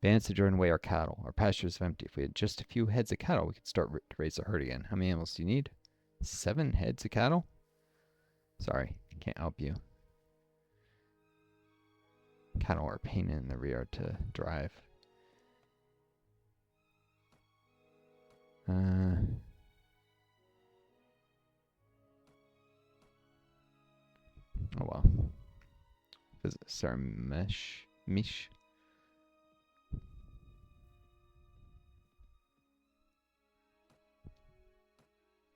Bandits have driven away our cattle. Our pastures are empty. If we had just a few heads of cattle, we could start to raise a herd again. How many animals do you need? 7 heads of cattle? Sorry, can't help you. Cattle are a pain in the rear to drive. Oh well. Visit Sarranids.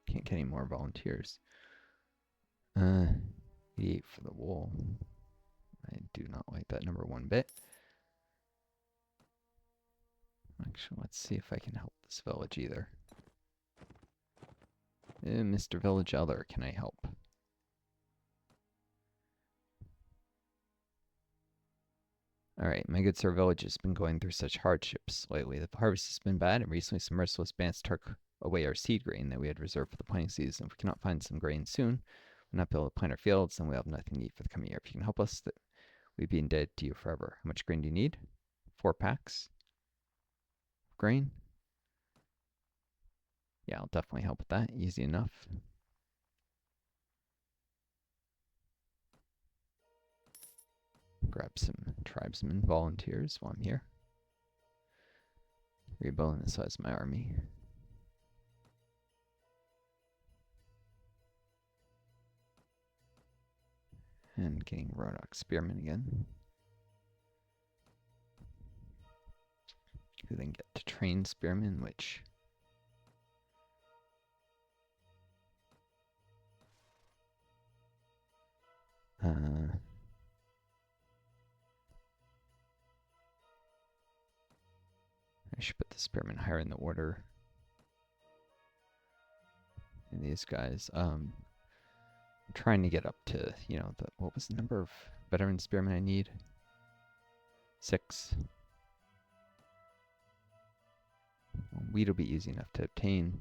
Can't get any more volunteers. 88 for the wool. I do not like that number one bit. Actually, let's see if I can help this village either. Mr. Village Elder, can I help? Alright, my good sir, village has been going through such hardships lately. The harvest has been bad, and recently some merciless bandits took away our seed grain that we had reserved for the planting season. If we cannot find some grain soon, we'll not be able to plant our fields, then we'll have nothing to eat for the coming year. If you can help us, we'd be indebted to you forever. How much grain do you need? 4 packs? Grain? Yeah, I'll definitely help with that. Easy enough. Grab some tribesmen, volunteers while I'm here. Rebuilding the size of my army. And getting Rodok Spearmen again. Who then get to train Spearmen, which... I should put the Spearmen higher in the order. And these guys, I'm trying to get up to, you know, what was the number of veteran Spearmen I need? 6. Well, wheat will be easy enough to obtain.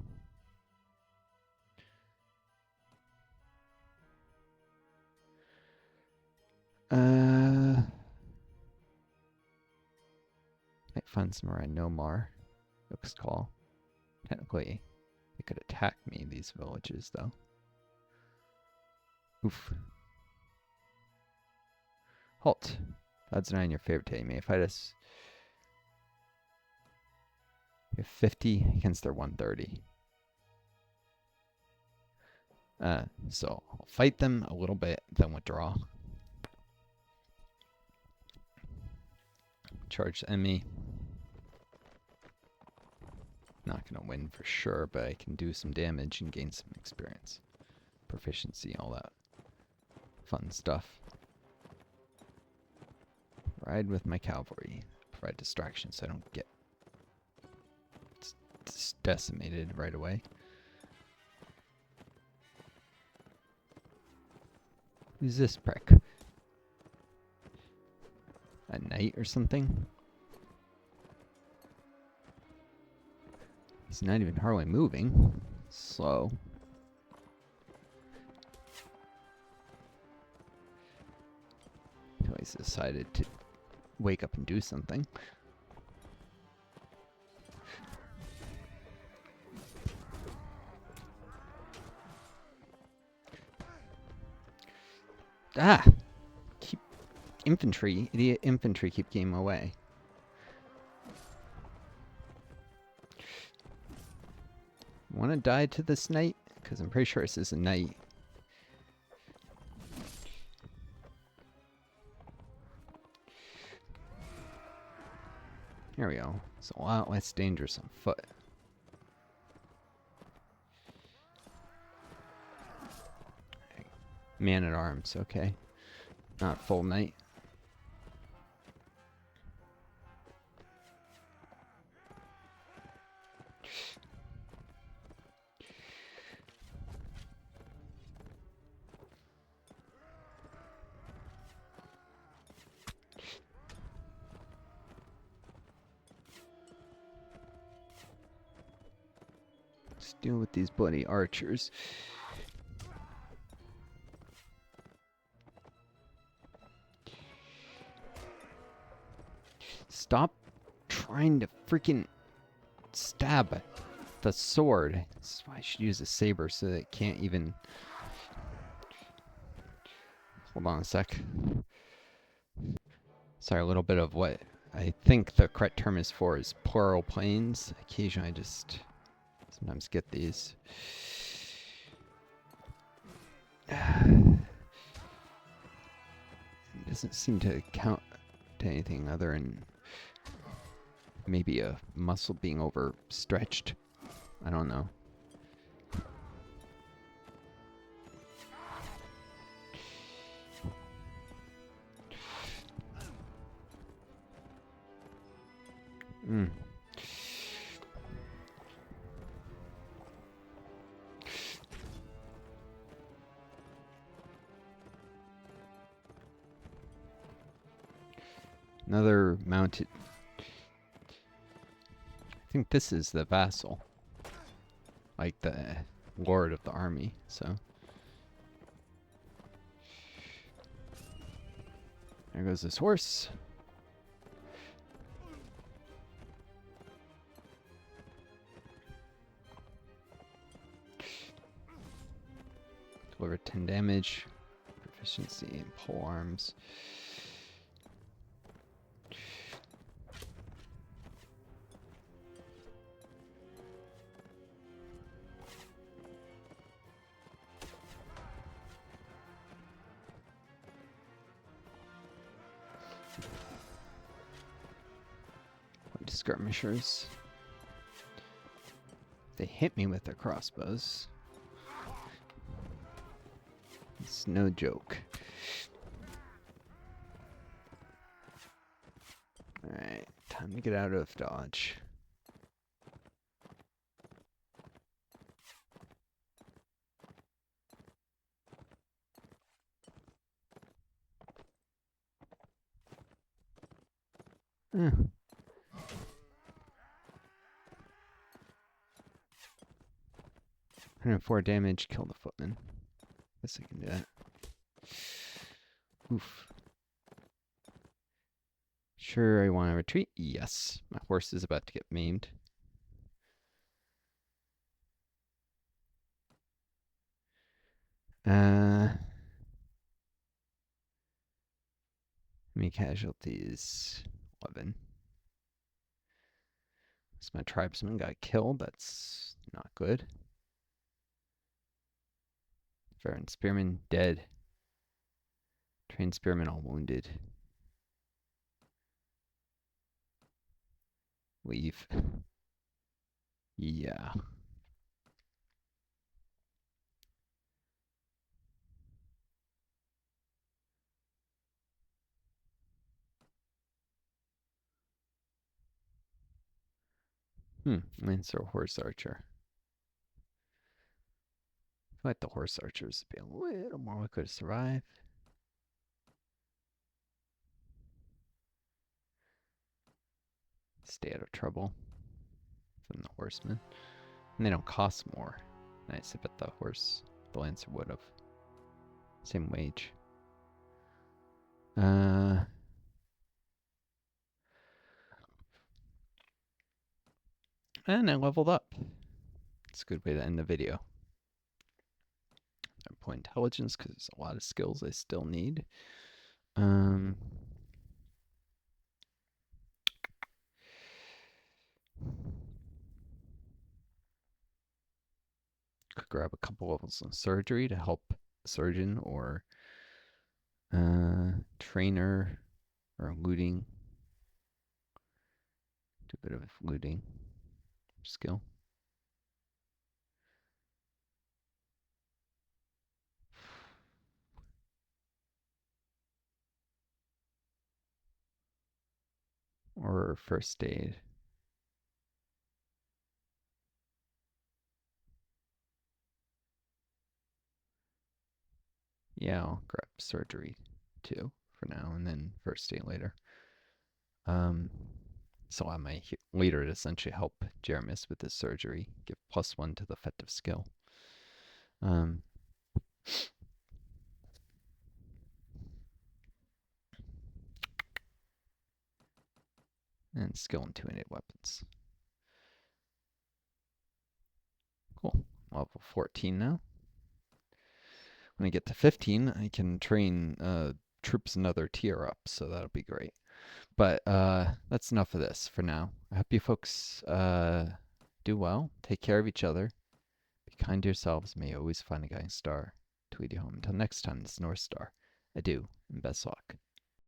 Might find somewhere I know more. Looks call. Technically, they could attack me, these villages, though. Oof. Halt. Odds 9 your favorite day. You may fight us. You have 50 against their 130. So I'll fight them a little bit, then withdraw. Charge the enemy. Not gonna win for sure, but I can do some damage and gain some experience. Proficiency, all that fun stuff. Ride with my cavalry. Provide distraction so I don't get decimated right away. Who's this prick? A knight or something? He's not even hardly moving. Slow. He's decided to wake up and do something. Ah! Idiot infantry keep getting away. Want to die to this knight? Because I'm pretty sure this is a knight. There we go. It's a lot less dangerous on foot. Man at arms, okay. Not full knight. Let's deal with these bloody archers. Stop trying to freaking stab the sword. That's why I should use a saber so that it can't even... Hold on a sec. Sorry, a little bit of what I think the correct term is for is pleural planes. Occasionally I just sometimes get these. It doesn't seem to count to anything other than maybe a muscle being overstretched. I don't know. Another mounted. I think this is the vassal. Like the lord of the army, so. There goes this horse. Deliver 10 damage. Proficiency in pole arms. Skirmishers. They hit me with their crossbows. It's no joke. Alright, time to get out of dodge. Eh. 104 damage, kill the footman. Guess I can do that. Oof. Sure, I want to retreat? Yes. My horse is about to get maimed. How many casualties? 11. So my tribesman got killed. That's not good. Farron spearman dead. Trained spearmen all wounded. Leave. Yeah. Lancer, horse archer. I feel like the horse archers would be a little more likely to survive. Stay out of trouble than the horsemen. And they don't cost more. Nice, I bet the lancer would have. Same wage. And I leveled up. It's a good way to end the video. I point intelligence because there's a lot of skills I still need. Could grab a couple levels in surgery to help surgeon or trainer or looting. Do a bit of looting skill. Or first aid. Yeah, I'll grab surgery too for now and then first aid later. So on my leader to essentially help Jeremis with his surgery. Give +1 to the effective skill. And skill and 2 innate weapons. Cool. Level 14 now. When I get to 15, I can train troops another tier up, so that'll be great. But that's enough of this for now. I hope you folks do well. Take care of each other. Be kind to yourselves. May you always find a guiding star to lead you home. Until next time, this is Northstar. Adieu, and best luck.